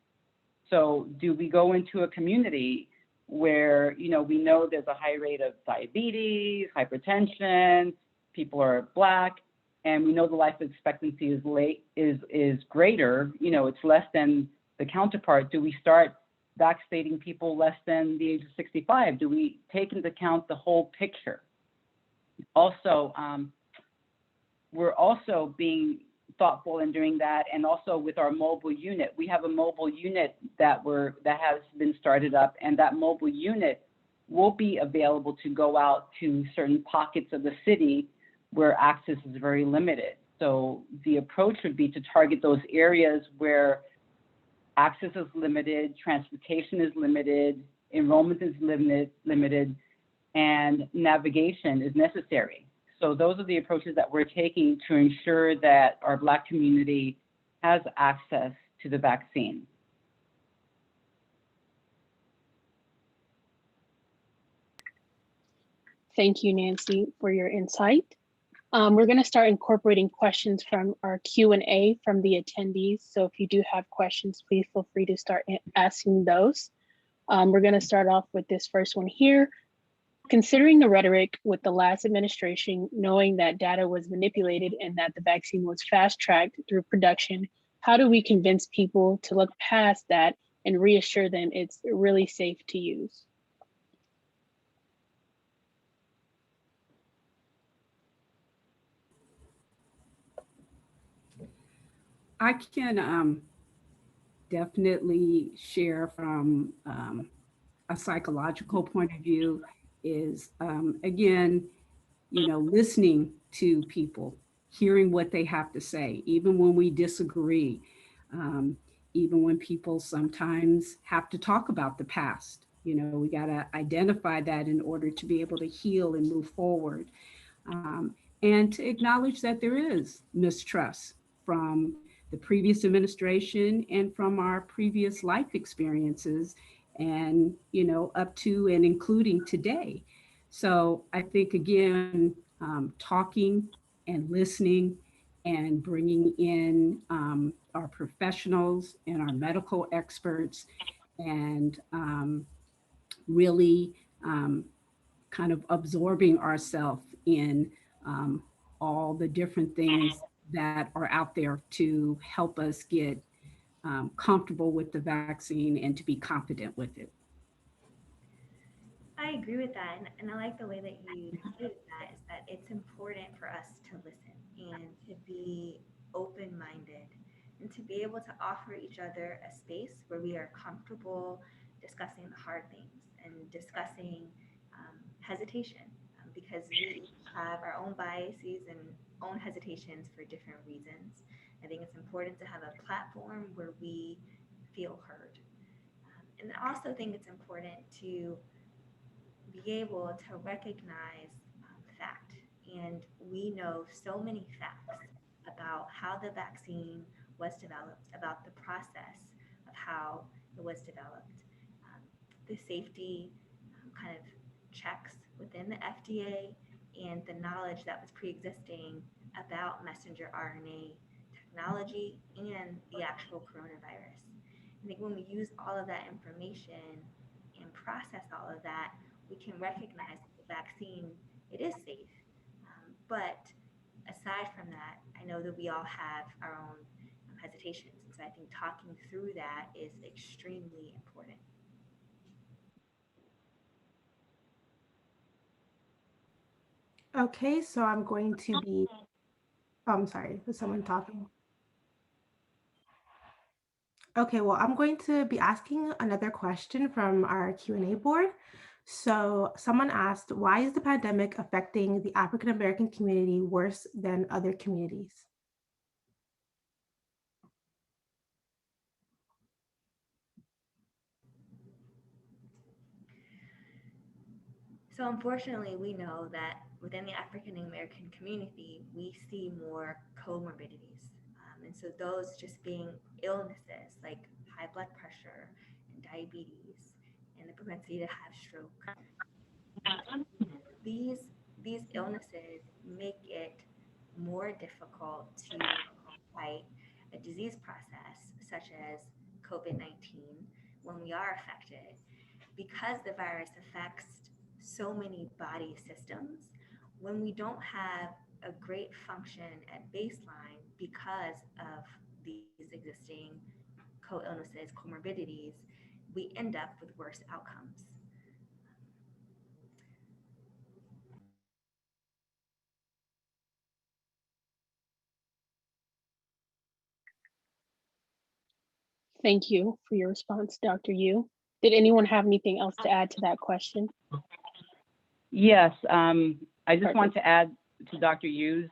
So do we go into a community where, we know there's a high rate of diabetes, hypertension, people are Black, and we know the life expectancy is greater, it's less than the counterpart. Do we start vaccinating people less than the age of 65? Do we take into account the whole picture? Also, we're also being thoughtful in doing that, and also with our mobile unit. We have a mobile unit that has been started up, and that mobile unit will be available to go out to certain pockets of the city where access is very limited. So the approach would be to target those areas where access is limited, transportation is limited, enrollment is limited, and navigation is necessary. So those are the approaches that we're taking to ensure that our Black community has access to the vaccine.
Thank you, Nancy, for your insight. We're going to start incorporating questions from our Q&A from the attendees. So if you do have questions, please feel free to start asking those. We're going to start off with this first one here. Considering the rhetoric with the last administration, knowing that data was manipulated and that the vaccine was fast-tracked through production, how do we convince people to look past that and reassure them it's really safe to use?
I can definitely share from a psychological point of view is, again, listening to people, hearing what they have to say, even when we disagree, even when people sometimes have to talk about the past. We got to identify that in order to be able to heal and move forward. And to acknowledge that there is mistrust from the previous administration and from our previous life experiences, and up to and including today. So I think, again, talking and listening and bringing in our professionals and our medical experts, and really kind of absorbing ourselves in all the different things that are out there to help us get comfortable with the vaccine and to be confident with it.
I agree with that, and I like the way that you stated that, is that it's important for us to listen and to be open-minded and to be able to offer each other a space where we are comfortable discussing the hard things and discussing hesitation, because we have our own biases and own hesitations for different reasons. I think it's important to have a platform where we feel heard. And I also think it's important to be able to recognize fact. And we know so many facts about how the vaccine was developed, about the process of how it was developed, the safety kind of checks within the FDA, and the knowledge that was pre-existing about messenger RNA technology and the actual coronavirus. I think when we use all of that information and process all of that, we can recognize that the vaccine, it is safe. But aside from that, I know that we all have our own hesitations. And so I think talking through that is extremely important.
Okay, so I'm going to be, I'm sorry, was someone talking? Okay, well, I'm going to be asking another question from our Q&A board. So someone asked, why is the pandemic affecting the African American community worse than other communities?
So unfortunately, we know that within the African American community, we see more comorbidities. And so those just being illnesses like high blood pressure and diabetes and the propensity to have stroke. These, these illnesses make it more difficult to fight a disease process such as COVID-19 when we are affected, because the virus affects so many body systems. When we don't have a great function at baseline because of these existing co-illnesses, comorbidities, we end up with worse outcomes.
Thank you for your response, Dr. Yu. Did anyone have anything else to add to that question?
Yes, I just
Perfect.
want to add to Dr. Yu's,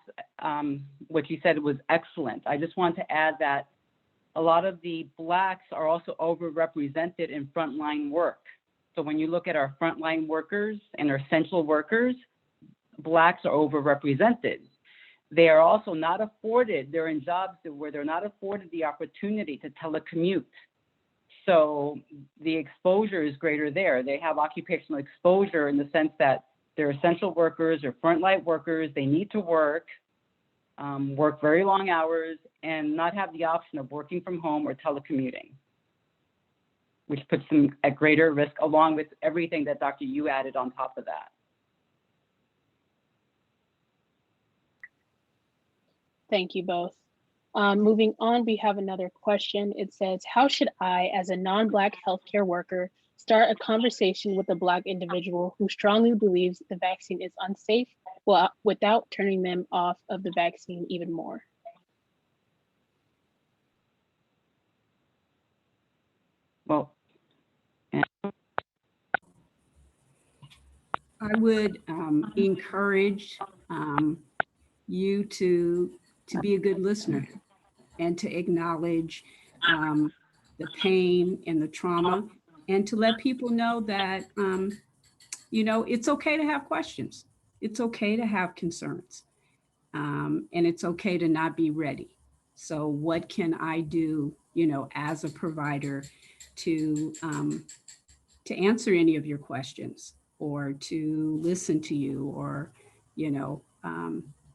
what you said was excellent. I just want to add that a lot of the Blacks are also overrepresented in frontline work. So when you look at our frontline workers and our essential workers, Blacks are overrepresented. They are also not afforded, they're in jobs where they're not afforded the opportunity to telecommute. So the exposure is greater there. They have occupational exposure in the sense that they're essential workers or frontline workers. They need to work very long hours, and not have the option of working from home or telecommuting, which puts them at greater risk, along with everything that Dr. Yu added on top of that.
Thank you both. Moving on, we have another question. It says, how should I, as a non-Black healthcare worker, start a conversation with a Black individual who strongly believes the vaccine is unsafe without turning them off of the vaccine even more?
Well, I would encourage you to be a good listener and to acknowledge the pain and the trauma, and to let people know that, it's okay to have questions. It's okay to have concerns, and it's okay to not be ready. So what can I do, as a provider to answer any of your questions, or to listen to you, or,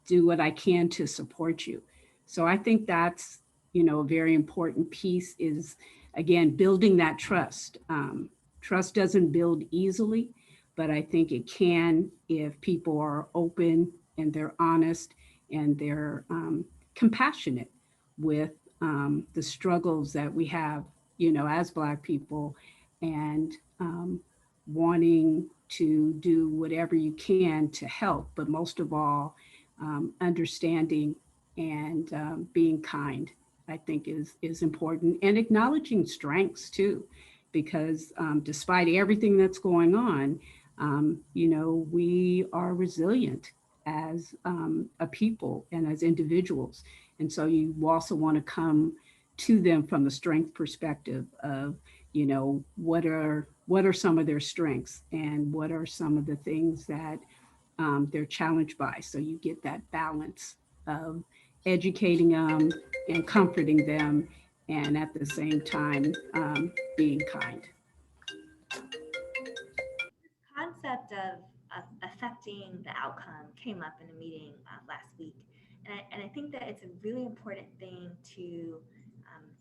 do what I can to support you. So I think that's, a very important piece is, again, building that trust. Trust doesn't build easily, but I think it can if people are open and they're honest and they're compassionate with the struggles that we have, as Black people, and wanting to do whatever you can to help, but most of all, understanding and being kind, I think is important, and acknowledging strengths too, because despite everything that's going on, we are resilient as a people and as individuals. And so you also want to come to them from the strength perspective of, what are some of their strengths, and what are some of the things that they're challenged by. So you get that balance of, educating them and comforting them, and at the same time being kind.
Concept of affecting the outcome came up in a meeting last week. And I think that it's a really important thing to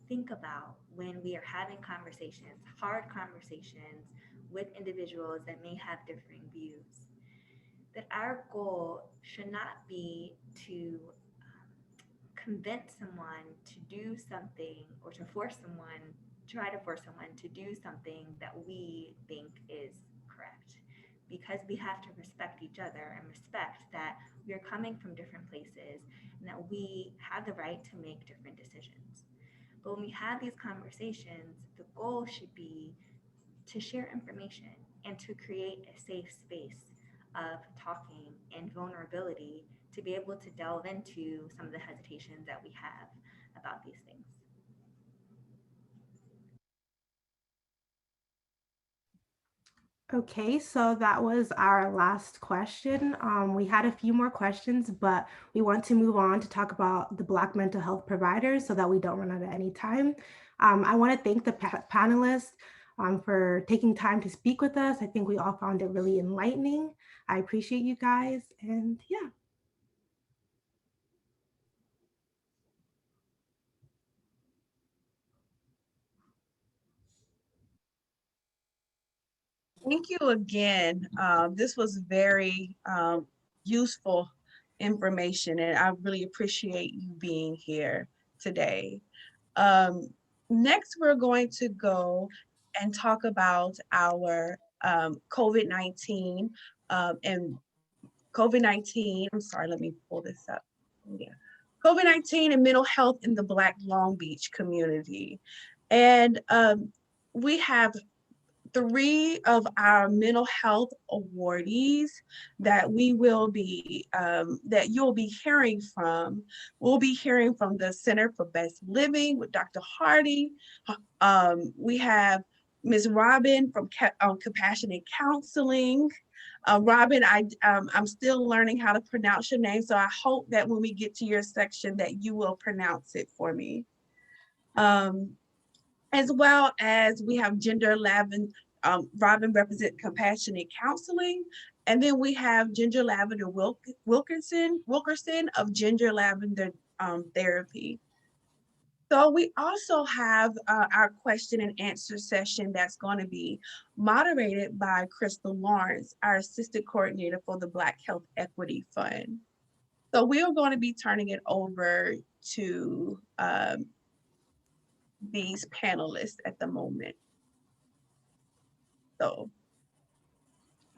think about when we are having conversations, hard conversations with individuals that may have differing views. That our goal should not be to convince someone to do something or to try to force someone to do something that we think is correct. Because we have to respect each other and respect that we are coming from different places and that we have the right to make different decisions. But when we have these conversations, the goal should be to share information and to create a safe space of talking and vulnerability to be able to delve into some of the hesitations that we have about these things.
Okay, so that was our last question. We had a few more questions, but we want to move on to talk about the Black mental health providers so that we don't run out of any time. I want to thank the panelists for taking time to speak with us. I think we all found it really enlightening. I appreciate you guys, and yeah.
Thank you again. This was very useful information, and I really appreciate you being here today. Next, we're going to go and talk about our COVID-19 and COVID-19. I'm sorry, let me pull this up. Yeah. COVID-19 and mental health in the Black Long Beach community. And we have 3 of our mental health awardees that we will be, that you'll be hearing from. We'll be hearing from the Center for Best Living with Dr. Hardy. We have Ms. Robin from Compassionate Counseling. Robin, I'm still learning how to pronounce your name, so I hope that when we get to your section that you will pronounce it for me. As well as we have Ginger Lavin, Robin represent Compassionate Counseling, and then we have Ginger Lavender Wilkerson of Ginger Lavender Therapy. So we also have our question and answer session that's going to be moderated by Crystal Lawrence, our assistant coordinator for the Black Health Equity Fund. So we are going to be turning it over to these panelists at the moment. So.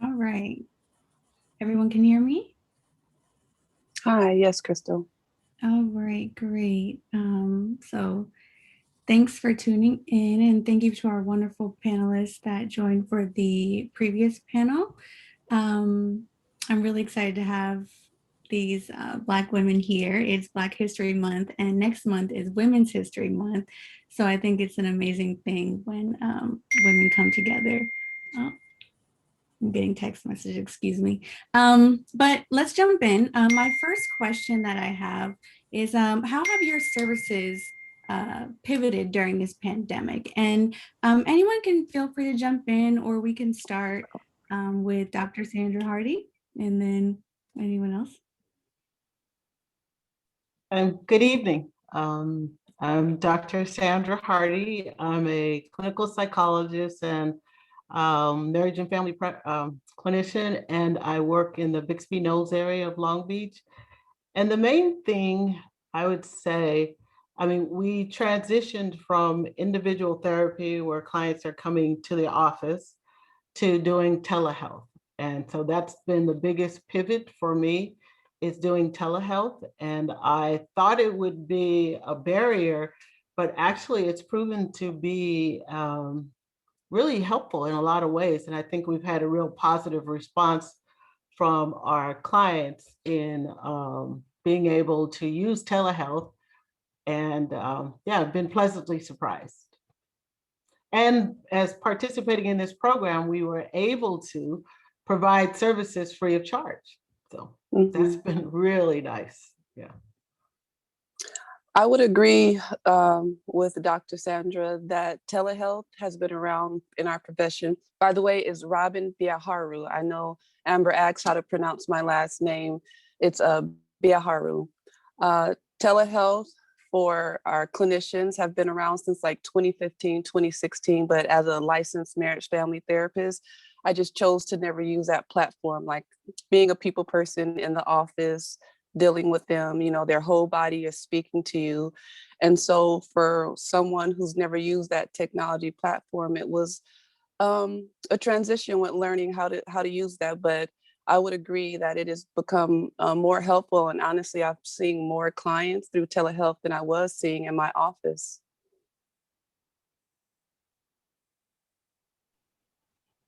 All right. Everyone can hear me?
Hi, yes, Crystal.
All right, great. So thanks for tuning in, and thank you to our wonderful panelists that joined for the previous panel. I'm really excited to have these Black women here. It's Black History Month, and next month is Women's History Month. So I think it's an amazing thing when women come together. I'm getting text messages, excuse me. But let's jump in. My first question that I have is, how have your services pivoted during this pandemic? And anyone can feel free to jump in, or we can start with Dr. Sandra Hardy, and then anyone else.
Good evening. I'm Dr. Sandra Hardy. I'm a clinical psychologist and marriage and family clinician, and I work in the Bixby Knolls area of Long Beach. And the main thing I would say, I mean, we transitioned from individual therapy where clients are coming to the office to doing telehealth. And so that's been the biggest pivot for me, is doing telehealth. And I thought it would be a barrier, but actually it's proven to be really helpful in a lot of ways. And I think we've had a real positive response from our clients in being able to use telehealth. And yeah, I've been pleasantly surprised. And as participating in this program, we were able to provide services free of charge. So that's been really nice. Yeah.
I would agree with Dr. Sandra that telehealth has been around in our profession. By the way, is Robin Biaharu. I know Amber asked how to pronounce my last name. It's Biaharu. Telehealth for our clinicians have been around since like 2015, 2016, but as a licensed marriage family therapist, I just chose to never use that platform. Like being a people person in the office, dealing with them, you know, their whole body is speaking to you. And so for someone who's never used that technology platform, it was a transition with learning how to use that. But I would agree that it has become more helpful. And honestly, I'm seeing more clients through telehealth than I was seeing in my office.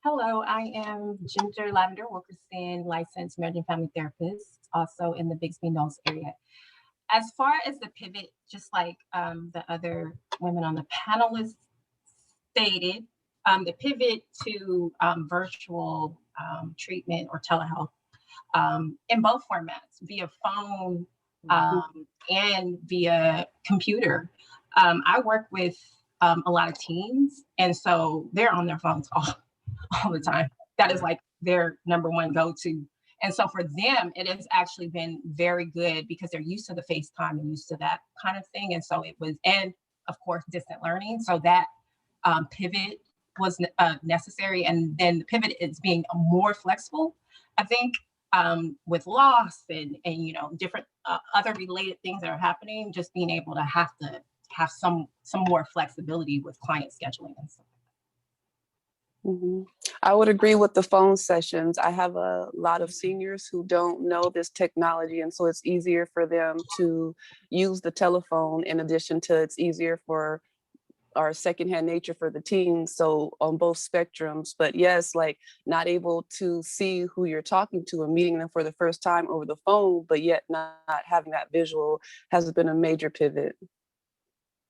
Hello, I am Ginger Lavender Wilkerson, licensed marriage and family therapist, also in the Bixby Knolls area. As far as the pivot, just like the other women on the panelists stated, the pivot to virtual treatment or telehealth in both formats, via phone and via computer. I work with a lot of teens, and so they're on their phones all the time. That is like their number one go-to. And so for them, it has actually been very good because they're used to the FaceTime and used to that kind of thing. And so it was, and of course, distant learning. So that pivot was necessary. And then the pivot is being more flexible, I think, with loss and you know, different other related things that are happening, just being able to have some more flexibility with client scheduling and stuff.
Mm-hmm. I would agree with the phone sessions. I have a lot of seniors who don't know this technology, and so it's easier for them to use the telephone in addition to it's easier for our secondhand nature for the teens. So on both spectrums, but yes, like not able to see who you're talking to and meeting them for the first time over the phone, but yet not having that visual has been a major pivot.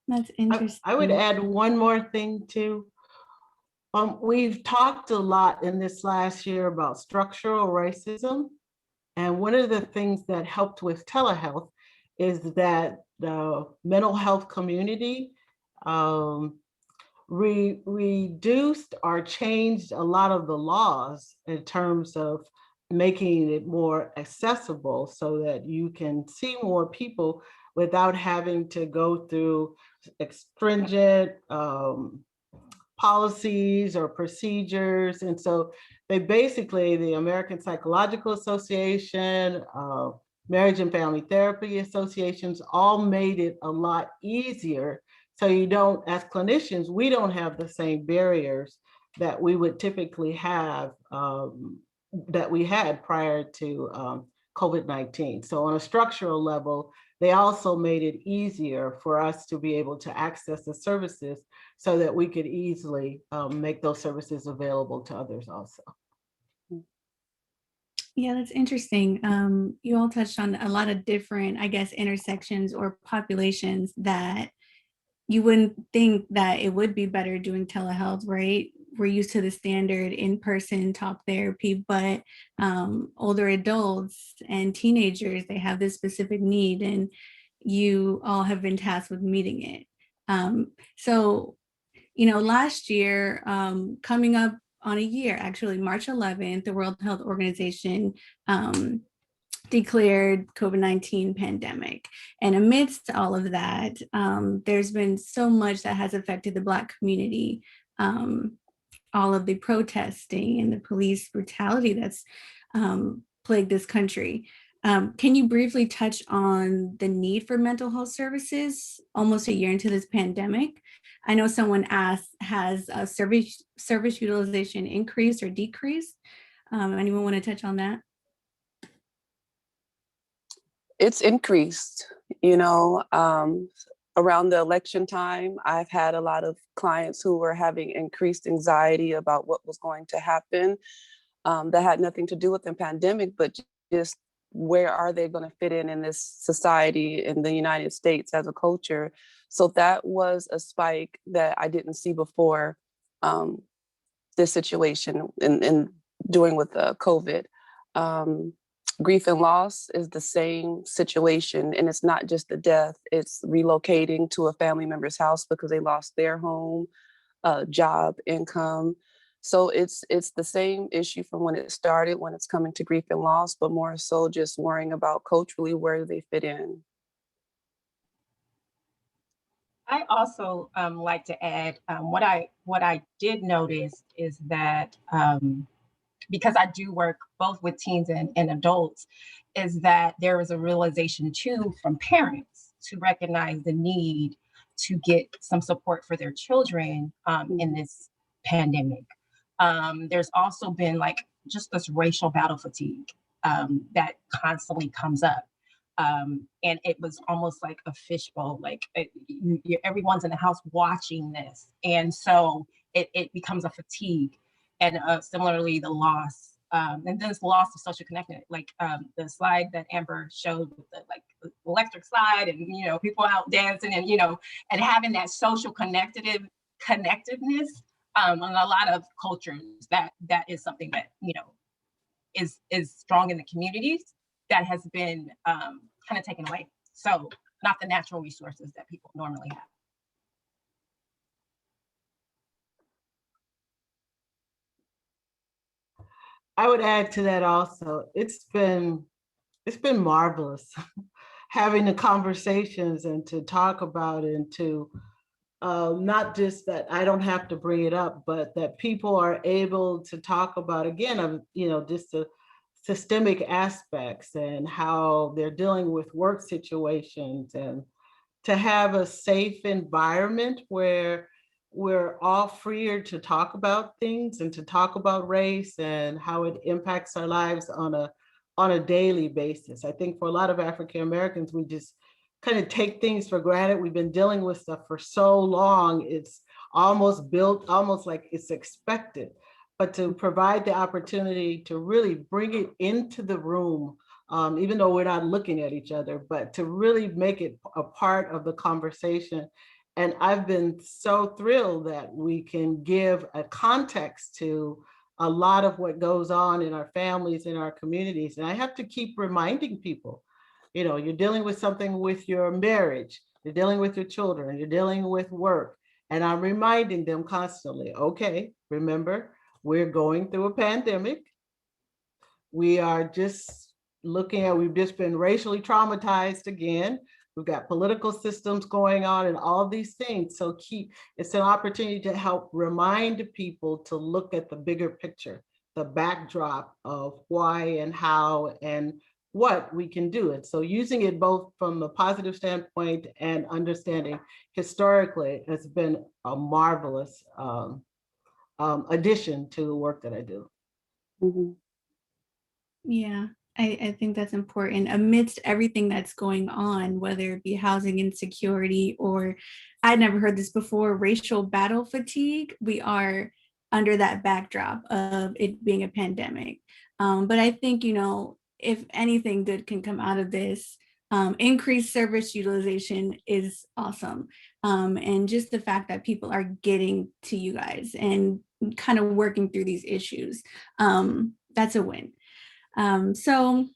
That's interesting.
I would add one more thing too. We've talked a lot in this last year about structural racism. And one of the things that helped with telehealth is that the mental health community reduced or changed a lot of the laws in terms of making it more accessible so that you can see more people without having to go through stringent policies or procedures. And so they basically, the American Psychological Association, Marriage and Family Therapy Associations, all made it a lot easier. So you don't, as clinicians, we don't have the same barriers that we would typically have, that we had prior to COVID-19. So on a structural level, they also made it easier for us to be able to access the services so that we could easily make those services available to others also.
Yeah, that's interesting. You all touched on a lot of different, I guess, intersections or populations that you wouldn't think that it would be better doing telehealth, right? We're used to the standard in-person talk therapy, but older adults and teenagers, they have this specific need, and you all have been tasked with meeting it. So, you know, last year, coming up on a year, actually, March 11th, the World Health Organization declared COVID-19 pandemic. And amidst all of that, there's been so much that has affected the Black community, all of the protesting and the police brutality that's plagued this country. Can you briefly touch on the need for mental health services almost a year into this pandemic? I know someone asked, has service utilization increased or decreased? Anyone want to touch on that?
It's increased, you know, around the election time, I've had a lot of clients who were having increased anxiety about what was going to happen. That had nothing to do with the pandemic, but just where are they going to fit in this society in the United States as a culture. So that was a spike that I didn't see before this situation in doing with COVID. grief and loss is the same situation. And it's not just the death, it's relocating to a family member's house because they lost their home, job, income. So it's the same issue from when it started, when it's coming to grief and loss, but more so just worrying about culturally where they fit in.
I also like to add what I did notice is that because I do work both with teens and adults, is that there is a realization too from parents to recognize the need to get some support for their children in this pandemic. There's also been like just this racial battle fatigue that constantly comes up. And it was almost like a fishbowl, like everyone's in the house watching this. And so it becomes a fatigue. And similarly, the loss, and then this loss of social connectedness, like the slide that Amber showed with the like electric slide and, you know, people out dancing and, you know, and having that social connectedness in a lot of cultures, that is something that, you know, is strong in the communities that has been kind of taken away. So not the natural resources that people normally have.
I would add to that also, it's been marvelous having the conversations and to talk about it, and to not just that I don't have to bring it up, but that people are able to talk about, again, of, you know, just the systemic aspects and how they're dealing with work situations, and to have a safe environment where we're all freer to talk about things and to talk about race and how it impacts our lives on a daily basis. I think for a lot of African Americans, we just kind of take things for granted. We've been dealing with stuff for so long, it's almost built, almost like it's expected. But to provide the opportunity to really bring it into the room, even though we're not looking at each other, but to really make it a part of the conversation. And I've been so thrilled that we can give a context to a lot of what goes on in our families, in our communities. And I have to keep reminding people, you know, you're dealing with something with your marriage, you're dealing with your children, you're dealing with work. And I'm reminding them constantly, okay, remember, we're going through a pandemic. We are just looking at, we've just been racially traumatized again. We've got political systems going on and all these things. So it's an opportunity to help remind people to look at the bigger picture, the backdrop of why and how and what we can do it. So using it both from a positive standpoint and understanding historically has been a marvelous addition to the work that I do.
Mm-hmm.
Yeah, I think that's important amidst everything that's going on, whether it be housing insecurity or, I'd never heard this before, racial battle fatigue. We are under that backdrop of it being a pandemic. But I think, you know, if anything good can come out of this, increased service utilization is awesome. And just the fact that people are getting to you guys and kind of working through these issues, that's a win. So,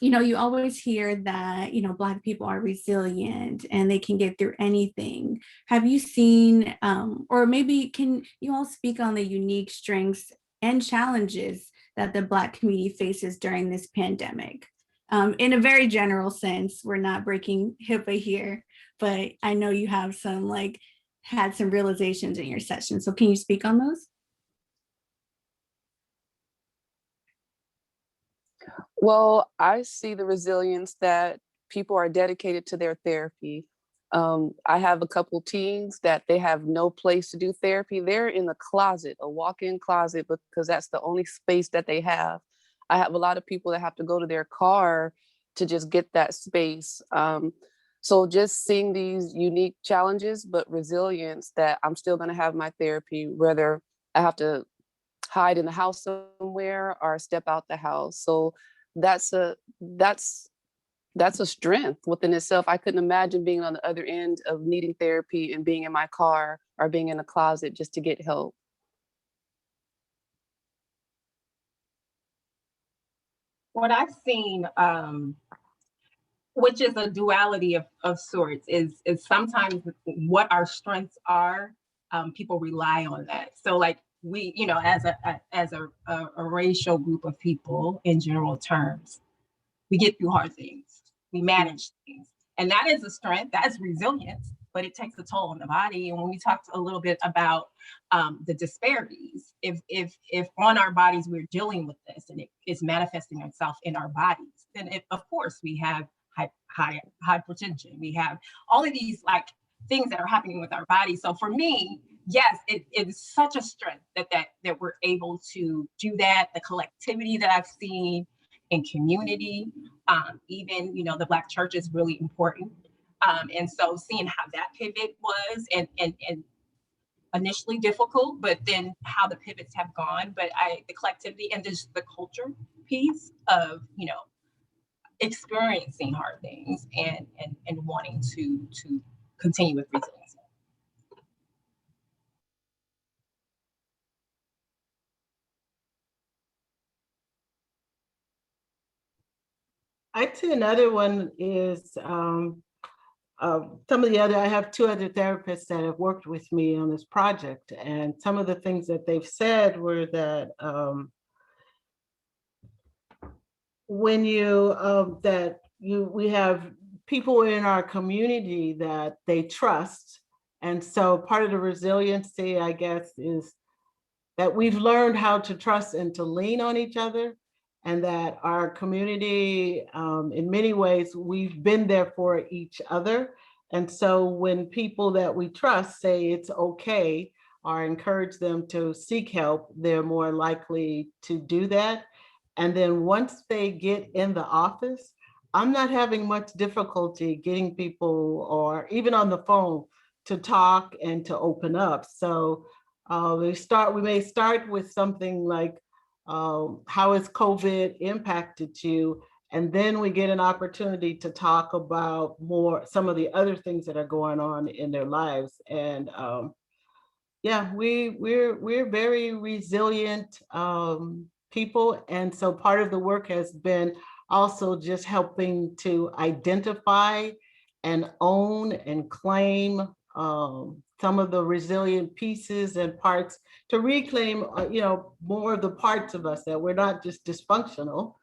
you know, you always hear that, you know, Black people are resilient and they can get through anything. Have you seen, or maybe can you all speak on the unique strengths and challenges that the Black community faces during this pandemic? In a very general sense, we're not breaking HIPAA here, but I know you have some, like, had some realizations in your session. So can you speak on those?
Well, I see the resilience that people are dedicated to their therapy. I have a couple teens that they have no place to do therapy. They're in the closet, a walk-in closet, because that's the only space that they have. I have a lot of people that have to go to their car to just get that space. So just seeing these unique challenges, but resilience that I'm still going to have my therapy, whether I have to hide in the house somewhere or step out the house. So that's a strength within itself. I couldn't imagine being on the other end of needing therapy and being in my car or being in a closet just to get help.
what I've seen, which is a duality of sorts, is sometimes what our strengths are, people rely on that. So like we, you know, as a racial group of people in general terms, we get through hard things, we manage things, and that is a strength, that's resilience, but it takes a toll on the body. And when we talked a little bit about the disparities, if on our bodies we're dealing with this and it is manifesting itself in our bodies, then of course we have high hypertension, we have all of these like things that are happening with our bodies. So for me, yes, it is such a strength that we're able to do that. The collectivity that I've seen in community, even, you know, the Black church is really important. And so seeing how that pivot was and initially difficult, but then how the pivots have gone, but the collectivity and just the culture piece of, you know, experiencing hard things and wanting to continue with resilience.
I'd say another one is some of the other, I have two other therapists that have worked with me on this project, and some of the things that they've said were that when we have people in our community that they trust, and so part of the resiliency, I guess, is that we've learned how to trust and to lean on each other, and that our community, in many ways, we've been there for each other. And so when people that we trust say it's okay or encourage them to seek help, they're more likely to do that. And then once they get in the office, I'm not having much difficulty getting people, or even on the phone, to talk and to open up. So we may start with something like, how has COVID impacted you? And then we get an opportunity to talk about some of the other things that are going on in their lives. And yeah, we're very resilient people. And so part of the work has been also just helping to identify and own and claim some of the resilient pieces and parts, to reclaim, you know, more of the parts of us, that we're not just dysfunctional,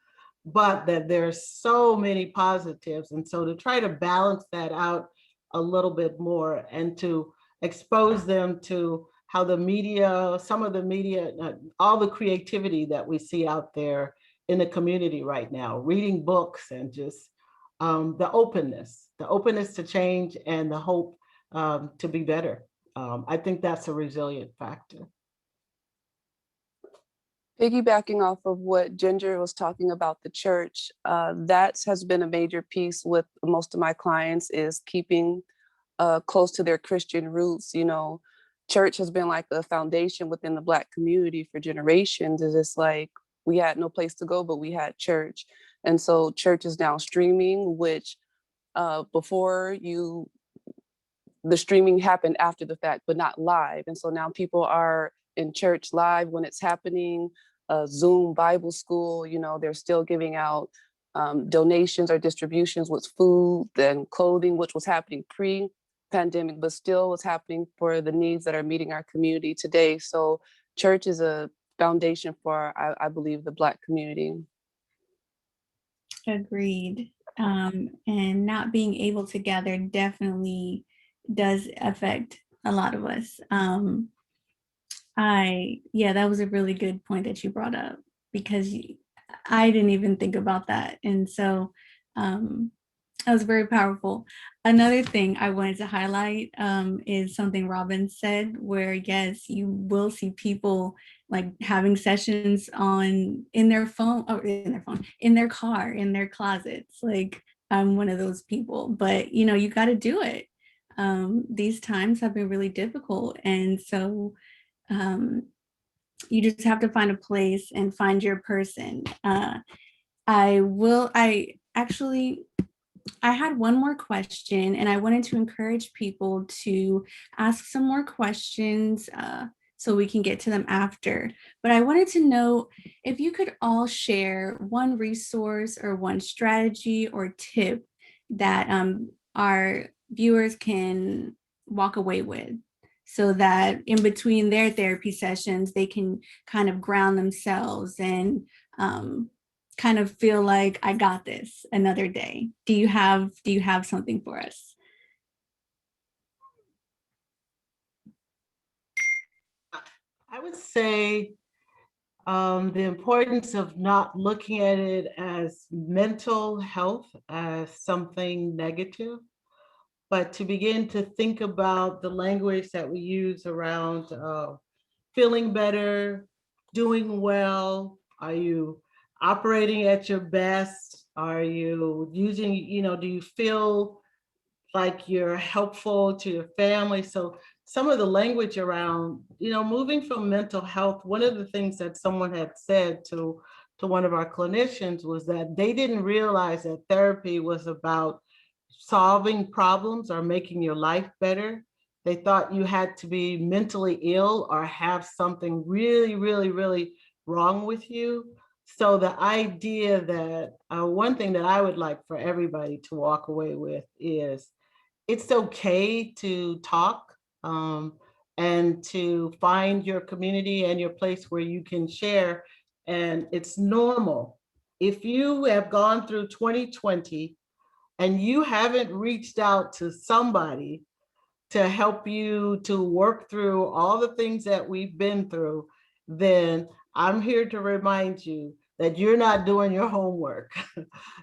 but that there's so many positives. And so to try to balance that out a little bit more and to expose them to how the media, some of the media, all the creativity that we see out there in the community right now, reading books, and just the openness to change and the hope to be better. I think that's a resilient factor.
Piggybacking off of what Ginger was talking about, the church, that has been a major piece with most of my clients, is keeping close to their Christian roots. You know, church has been like a foundation within the Black community for generations. It's just like we had no place to go, but we had church. And so church is now streaming, which before the streaming happened after the fact, but not live. And so now people are in church live when it's happening. Zoom Bible school, you know, they're still giving out donations or distributions with food and clothing, which was happening pre-pandemic, but still was happening for the needs that are meeting our community today. So church is a foundation for, I believe, the Black community.
Agreed. And not being able to gather definitely does affect a lot of us. That was a really good point that you brought up, because I didn't even think about that. And so that was very powerful. Another thing I wanted to highlight is something Robin said, where yes, you will see people like having sessions in their car, in their closets. Like, I'm one of those people, but you know, you got to do it. These times have been really difficult. And so you just have to find a place and find your person. I had one more question, and I wanted to encourage people to ask some more questions so we can get to them after. But I wanted to know if you could all share one resource or one strategy or tip that our viewers can walk away with, so that in between their therapy sessions, they can kind of ground themselves and kind of feel like, I got this another day. Do you have something for us?
I would say the importance of not looking at it as mental health as something negative, but to begin to think about the language that we use around feeling better, doing well. Are you operating at your best? Are you using, do you feel like you're helpful to your family? So some of the language around, moving from mental health, one of the things that someone had said to one of our clinicians was that they didn't realize that therapy was about solving problems or making your life better. They thought you had to be mentally ill or have something really, really, really wrong with you. So the idea that one thing that I would like for everybody to walk away with is it's okay to talk and to find your community and your place where you can share. And it's normal. If you have gone through 2020 and you haven't reached out to somebody to help you to work through all the things that we've been through, then I'm here to remind you that you're not doing your homework.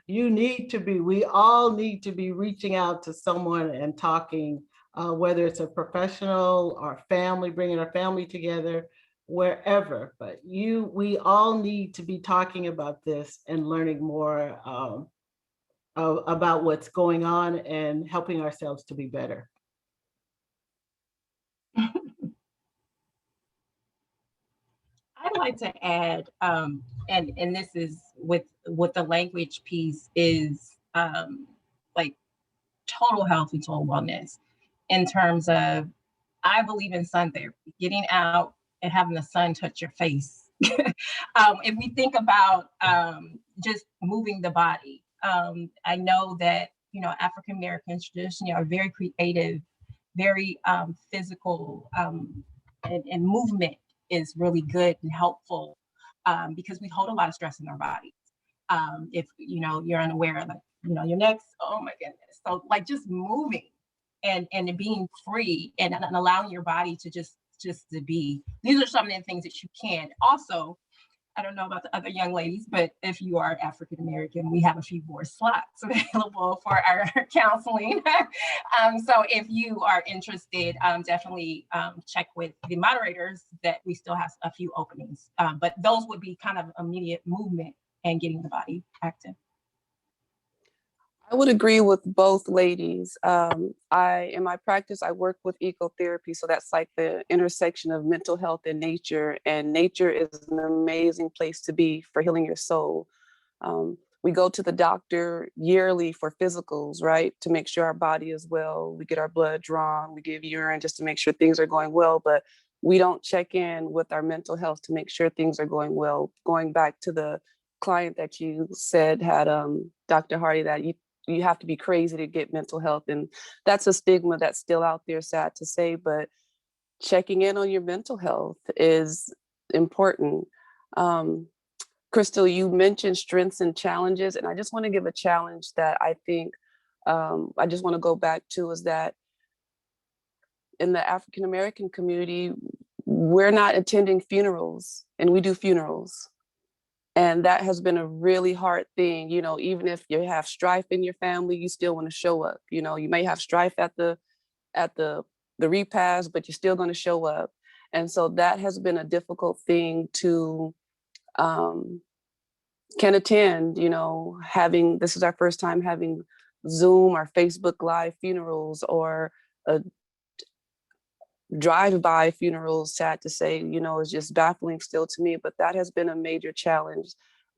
We all need to be reaching out to someone and talking, whether it's a professional or family, bringing our family together, wherever. But we all need to be talking about this and learning more about what's going on and helping ourselves to be better.
I'd like to add, and this is with the language piece, is like total health and total wellness in terms of, I believe in sun therapy, getting out and having the sun touch your face. If we think about just moving the body, I know that, African Americans traditionally are very creative, very physical, and movement is really good and helpful because we hold a lot of stress in our bodies. If you're unaware, like your neck's, oh my goodness. So like just moving and being free and allowing your body to just to be. These are some of the things that you can. Also, I don't know about the other young ladies, but if you are African American, we have a few more slots available for our counseling. So if you are interested, definitely check with the moderators that we still have a few openings. But those would be kind of immediate movement and getting the body active.
I would agree with both ladies. In my practice, I work with ecotherapy. So that's like the intersection of mental health and nature. And nature is an amazing place to be for healing your soul. We go to the doctor yearly for physicals, right? To make sure our body is well. We get our blood drawn, we give urine just to make sure things are going well. But we don't check in with our mental health to make sure things are going well. Going back to the client that you said had Dr. Hardy, that you have to be crazy to get mental health. And that's a stigma that's still out there, sad to say, but checking in on your mental health is important. Crystal, you mentioned strengths and challenges, and I just want to give a challenge that I think I just want to go back to, is that in the African American community, we're not attending funerals, and we do funerals. And that has been a really hard thing, even if you have strife in your family, you still want to show up. You may have strife at the repast, but you're still going to show up. And so that has been a difficult thing to can attend, this is our first time having Zoom or Facebook Live funerals or a drive-by funerals, sad to say, is just baffling still to me. But that has been a major challenge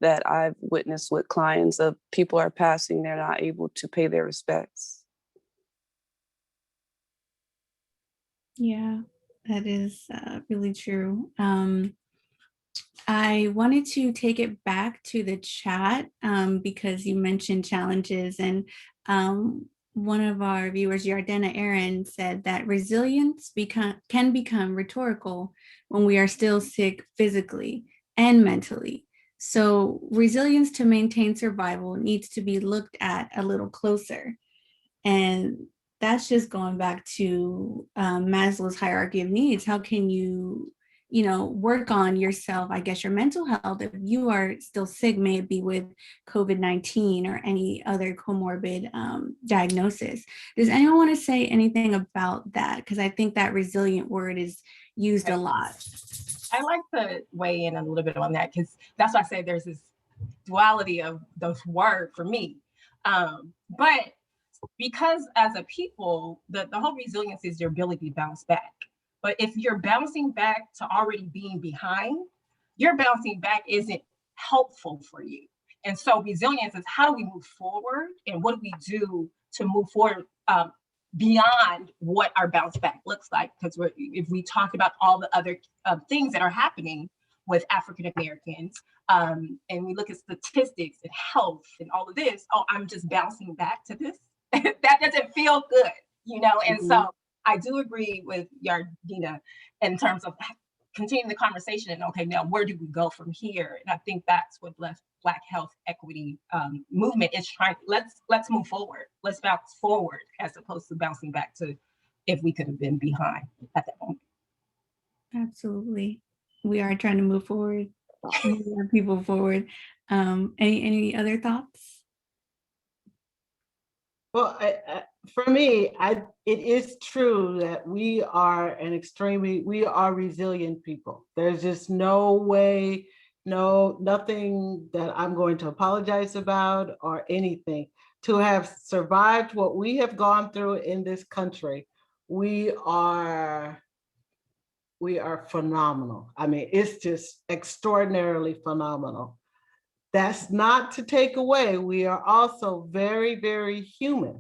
that I've witnessed with clients of people are passing, they're not able to pay their respects.
Yeah. That is really true. I wanted to take it back to the chat because you mentioned challenges, and one of our viewers, Yardena Aaron, said that resilience can become rhetorical when we are still sick physically and mentally. So resilience to maintain survival needs to be looked at a little closer. And that's just going back to Maslow's hierarchy of needs. How can you, work on yourself, I guess your mental health, if you are still sick, may it be with COVID-19 or any other comorbid diagnosis. Does anyone want to say anything about that? Because I think that resilient word is used a lot.
I like to weigh in a little bit on that, because that's why I say there's this duality of those words for me. But because as a people, the whole resilience is your ability to bounce back. But if you're bouncing back to already being behind, your bouncing back isn't helpful for you. And so resilience is how do we move forward, and what do we do to move forward beyond what our bounce back looks like? Because if we talk about all the other things that are happening with African Americans, and we look at statistics and health and all of this, oh, I'm just bouncing back to this. That doesn't feel good, And so I do agree with Yardena in terms of continuing the conversation and, okay, now where do we go from here? And I think that's what Black health equity movement is trying. Let's move forward. Let's bounce forward as opposed to bouncing back to if we could have been behind at that moment.
Absolutely. We are trying to move forward, move our people forward. Any other thoughts?
Well, for me, it is true that we are resilient people. There's just no way, nothing that I'm going to apologize about or anything. To have survived what we have gone through in this country, we are phenomenal. I mean, it's just extraordinarily phenomenal. That's not to take away, we are also very, very human.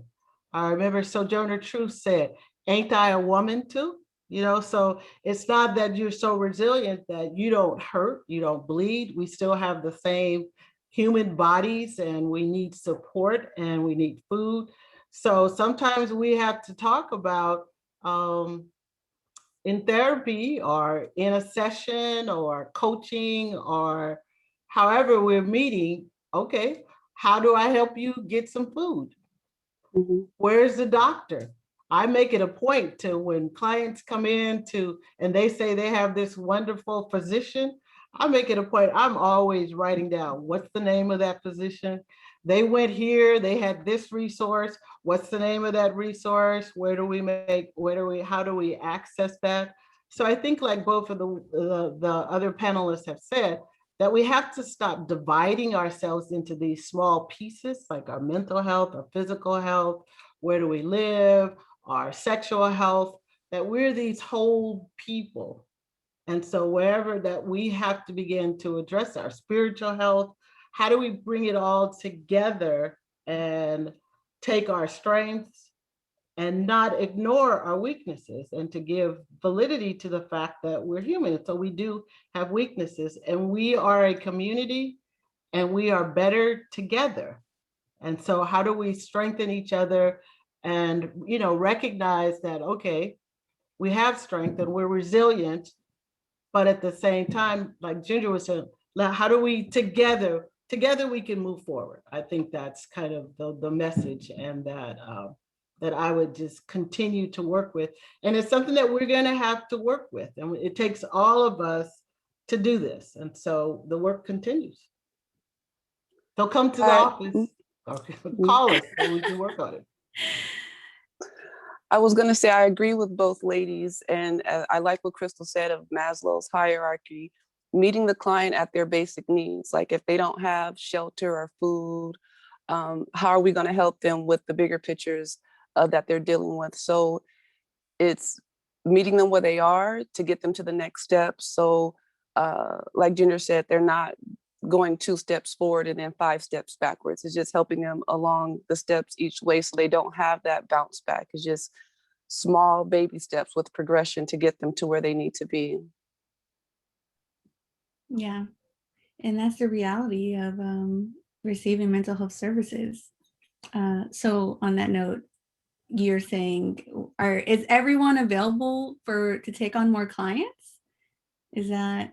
I remember Sojourner Truth said, ain't I a woman too? So it's not that you're so resilient that you don't hurt, you don't bleed. We still have the same human bodies, and we need support and we need food. So sometimes we have to talk about in therapy or in a session or coaching or however we're meeting, okay, how do I help you get some food? Where's the doctor? I make it a point to, when clients come in and they say they have this wonderful physician, I make it a point, I'm always writing down, what's the name of that physician? They went here, they had this resource, what's the name of that resource? How do we access that? So I think, like both of the other panelists have said, that we have to stop dividing ourselves into these small pieces, like our mental health, our physical health, where do we live, our sexual health, that we're these whole people. And so wherever that we have to begin to address our spiritual health, how do we bring it all together and take our strengths and not ignore our weaknesses, and to give validity to the fact that we're human. So we do have weaknesses, and we are a community, and we are better together. And so how do we strengthen each other and, recognize that, okay, we have strength and we're resilient, but at the same time, like Ginger was saying, how do we together we can move forward. I think that's kind of the message, and that I would just continue to work with. And it's something that we're going to have to work with. And it takes all of us to do this. And so the work continues. So come to the office, call us, and we can work on it.
I was going to say, I agree with both ladies. And I like what Crystal said of Maslow's hierarchy, meeting the client at their basic needs. Like if they don't have shelter or food, how are we going to help them with the bigger pictures that they're dealing with? So it's meeting them where they are to get them to the next step. So like Ginger said, they're not going 2 steps forward and then 5 steps backwards. It's just helping them along the steps each way so they don't have that bounce back. It's just small baby steps with progression to get them to where they need to be.
Yeah. And that's the reality of receiving mental health services. So on that note, you're saying, is everyone available to take on more clients? Is that?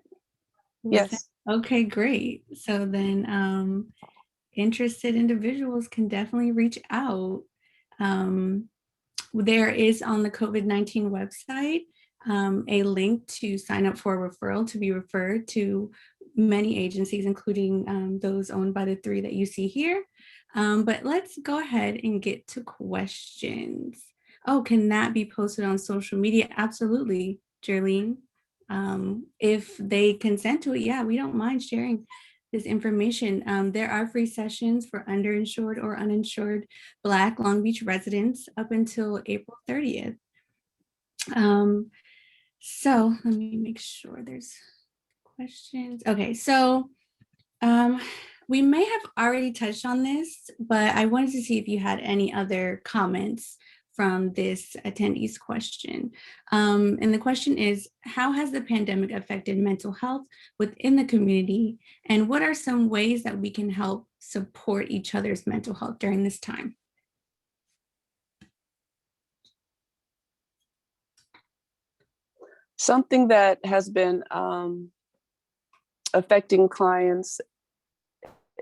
Yes.
Okay, great. So then interested individuals can definitely reach out. There is on the COVID-19 website a link to sign up for a referral to be referred to many agencies, including those owned by the 3 that you see here. But let's go ahead and get to questions. Oh, can that be posted on social media? Absolutely, Jerlene. If they consent to it, yeah, we don't mind sharing this information. There are free sessions for underinsured or uninsured Black Long Beach residents up until April 30th. So let me make sure there's questions. Okay, so we may have already touched on this, but I wanted to see if you had any other comments from this attendee's question. And the question is, how has the pandemic affected mental health within the community? And what are some ways that we can help support each other's mental health during this time?
Something that has been affecting clients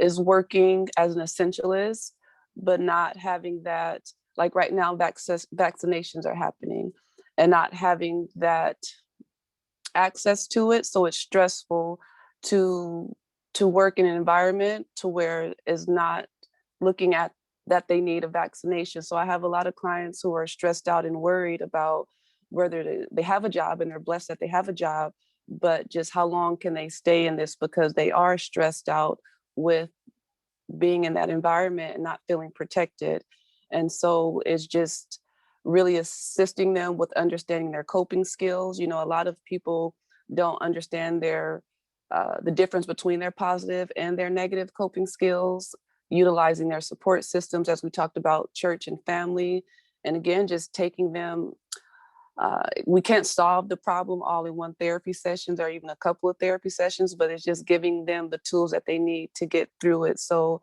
is working as an essentialist, but not having that, like right now, vaccinations are happening and not having that access to it. So it's stressful to work in an environment to where it's not looking at that they need a vaccination. So I have a lot of clients who are stressed out and worried about whether they have a job, and they're blessed that they have a job, but just how long can they stay in this because they are stressed out with being in that environment and not feeling protected. And so it's just really assisting them with understanding their coping skills. You know, a lot of people don't understand the difference between their positive and their negative coping skills, utilizing their support systems, as we talked about, church and family. And again, just taking them, we can't solve the problem all in one therapy sessions or even a couple of therapy sessions, but it's just giving them the tools that they need to get through it. So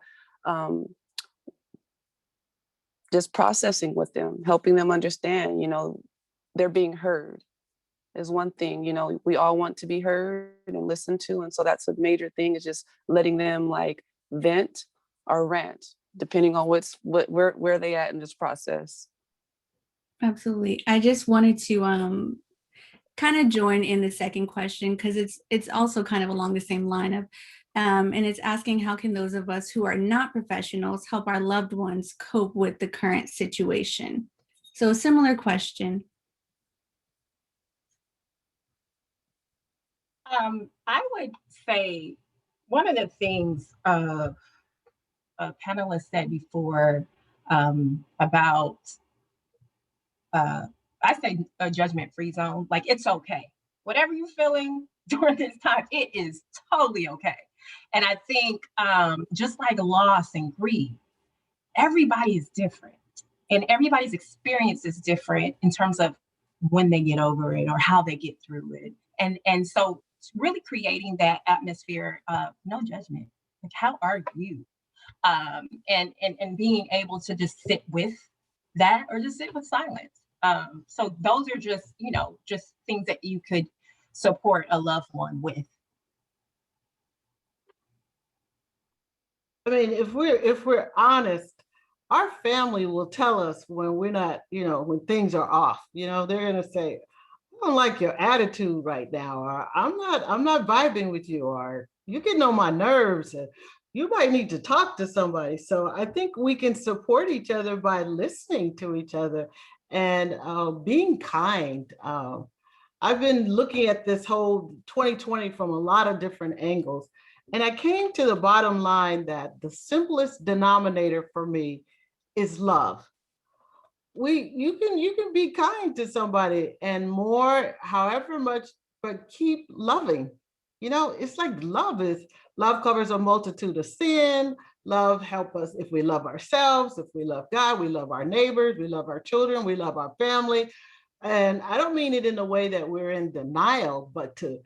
just processing with them, helping them understand, you know, they're being heard is one thing. You know, we all want to be heard and listened to. And so that's a major thing, is just letting them like vent or rant, depending on where they at in this process.
Absolutely. I just wanted to kind of join in the second question, because it's also kind of along the same line of, and it's asking, how can those of us who are not professionals help our loved ones cope with the current situation? So a similar question.
I would say one of the things a panelist said before about, I say a judgment-free zone, like it's okay. Whatever you're feeling during this time, it is totally okay. And I think just like loss and grief, everybody is different and everybody's experience is different in terms of when they get over it or how they get through it. And so it's really creating that atmosphere of no judgment. Like, how are you? And being able to just sit with that or just sit with silence. So those are just, you know, just things that you could support a loved one with.
I mean, if we're honest, our family will tell us when we're not, you know, when things are off. You know, they're gonna say, I don't like your attitude right now, or I'm not vibing with you, or you're getting on my nerves, and you might need to talk to somebody. So I think we can support each other by listening to each other and being kind. I've been looking at this whole 2020 from a lot of different angles. And I came to the bottom line that the simplest denominator for me is love. You can be kind to somebody and more, however much, but keep loving. You know, it's like love is Love covers a multitude of sin. Love help us if we love ourselves, if we love God, we love our neighbors, we love our children, we love our family. And I don't mean it in a way that we're in denial, but to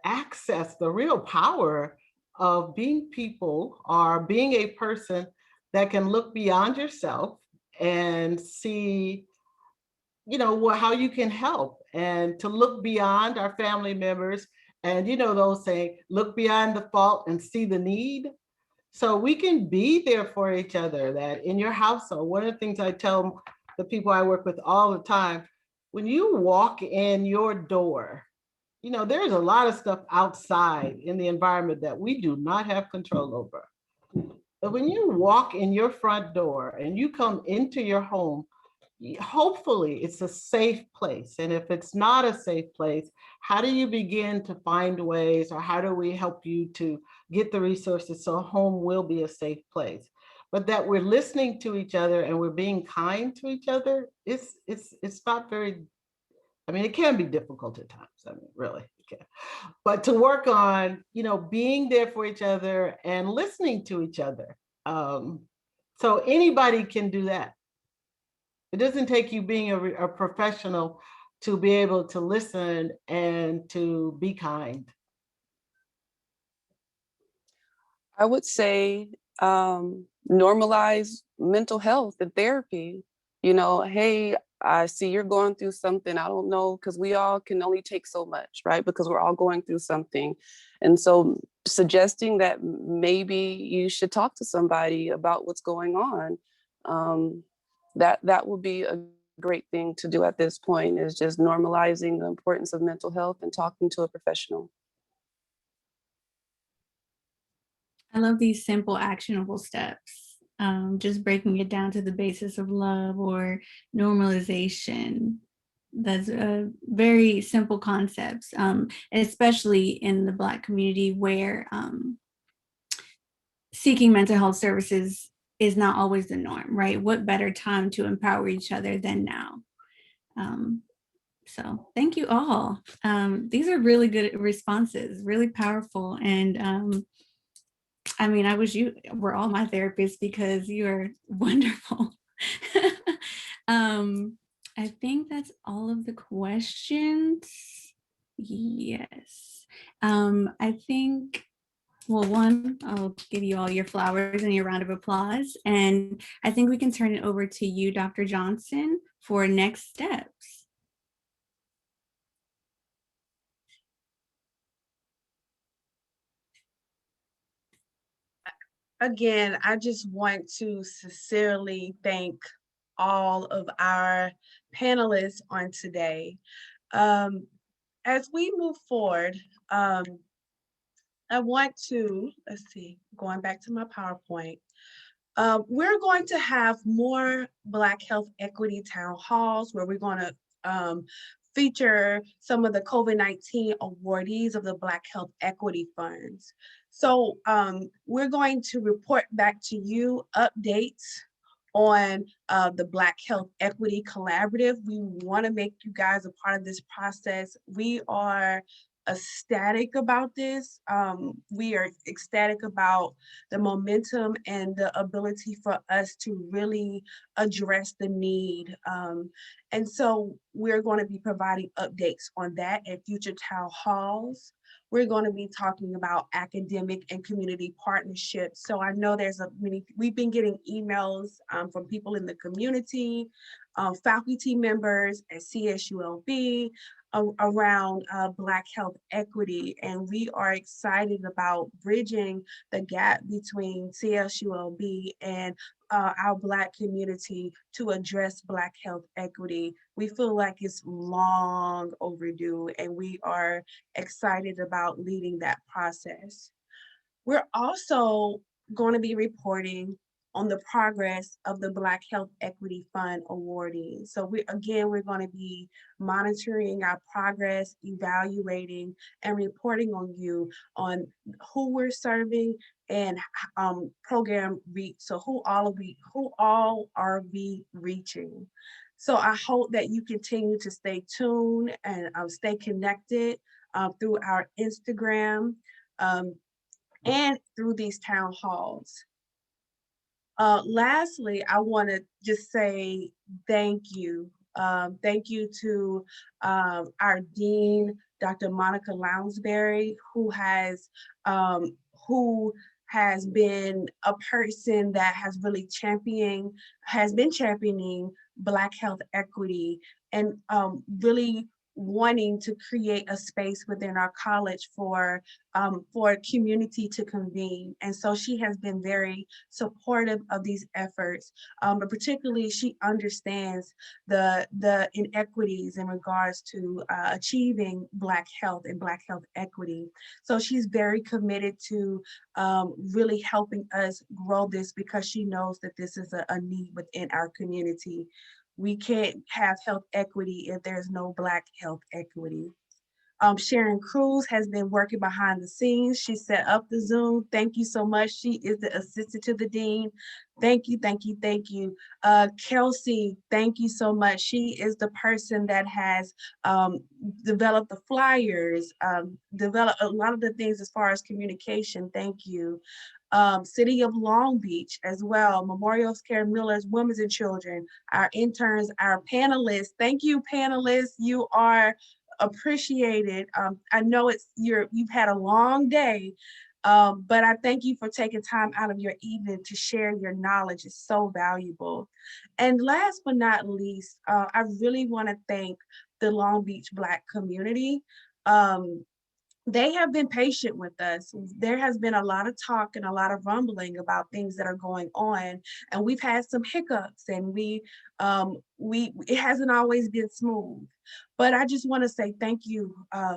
access the real power of being people or being a person that can look beyond yourself and see, you know, how you can help, and to look beyond our family members. And you know, those saying, look beyond the fault and see the need. So we can be there for each other. That in your household, one of the things I tell the people I work with all the time, when you walk in your door, you know, there's a lot of stuff outside in the environment that we do not have control over. But when you walk in your front door and you come into your home, hopefully it's a safe place. And if it's not a safe place, how do you begin to find ways, or how do we help you to get the resources so home will be a safe place? But that we're listening to each other and we're being kind to each other, it's not very, I mean, it can be difficult at times. I mean, really, it can. But to work on, you know, being there for each other and listening to each other. So anybody can do that. It doesn't take you being a professional to be able to listen and to be kind.
I would say normalize mental health and therapy. You know, hey, I see you're going through something. I don't know, because we all can only take so much, right? Because we're all going through something. And so suggesting that maybe you should talk to somebody about what's going on, that would be a great thing to do at this point, is just normalizing the importance of mental health and talking to a professional.
I love these simple, actionable steps. Just breaking it down to the basis of love or normalization. That's a very simple concepts, especially in the Black community where seeking mental health services is not always the norm, right? What better time to empower each other than now? So thank you all. These are really good responses, really powerful. And I mean, I wish you were all my therapists because you're wonderful. I think that's all of the questions. Yes. I think, well, one, I'll give you all your flowers and your round of applause. And I think we can turn it over to you, Dr. Johnson, for next steps.
Again, I just want to sincerely thank all of our panelists on today. As we move forward, I want to, let's see, going back to my PowerPoint. We're going to have more Black health equity town halls where we're going to feature some of the COVID-19 awardees of the Black Health Equity Funds. So we're going to report back to you updates on the Black Health Equity Collaborative. We want to make you guys a part of this process. We are ecstatic about this. We are ecstatic about the momentum and the ability for us to really address the need. And so we're going to be providing updates on that at future town halls. We're going to be talking about academic and community partnerships. So I know there's we've been getting emails from people in the community, faculty members at CSULB, around Black health equity. And we are excited about bridging the gap between CSULB and our Black community to address Black health equity. We feel like it's long overdue, and we are excited about leading that process. We're also going to be reporting on the progress of the Black Health Equity Fund awarding. So we're going to be monitoring our progress, evaluating, and reporting on you on who we're serving and program reach. So who all are we reaching? So I hope that you continue to stay tuned and stay connected through our Instagram. and through these town halls. Lastly, I want to just say thank you. Thank you to our dean, Dr. Monica Lounsbury, um, who has been a person that has been championing Black health equity and really wanting to create a space within our college for community to convene. And so she has been very supportive of these efforts, but particularly she understands the inequities in regards to achieving Black health and Black health equity. So she's very committed to really helping us grow this because she knows that this is a need within our community. We can't have health equity if there's no Black health equity. Sharon Cruz has been working behind the scenes. She set up the Zoom. Thank you so much. She is the assistant to the dean. Thank you, thank you, thank you. Kelsey, thank you so much. She is the person that has developed the flyers, developed a lot of the things as far as communication. Thank you. City of Long Beach as well, Memorial Care Millers, Women's and Children, our interns, our panelists. Thank you, panelists. You are appreciated. I know you've had a long day, but I thank you for taking time out of your evening to share your knowledge. It's so valuable. And last but not least, I really want to thank the Long Beach Black community. They have been patient with us. There has been a lot of talk and a lot of rumbling about things that are going on, and we've had some hiccups, and it hasn't always been smooth. But I just want to say thank you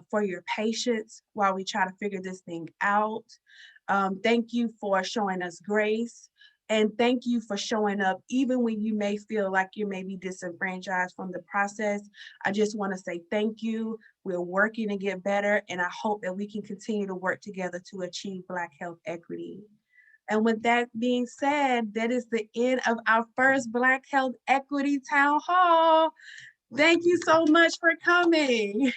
for your patience while we try to figure this thing out. Thank you for showing us grace. And thank you for showing up, even when you may feel like you may be disenfranchised from the process. I just want to say thank you. We're working to get better, and I hope that we can continue to work together to achieve Black health equity. And with that being said, that is the end of our first Black health equity town hall. Thank you so much for coming.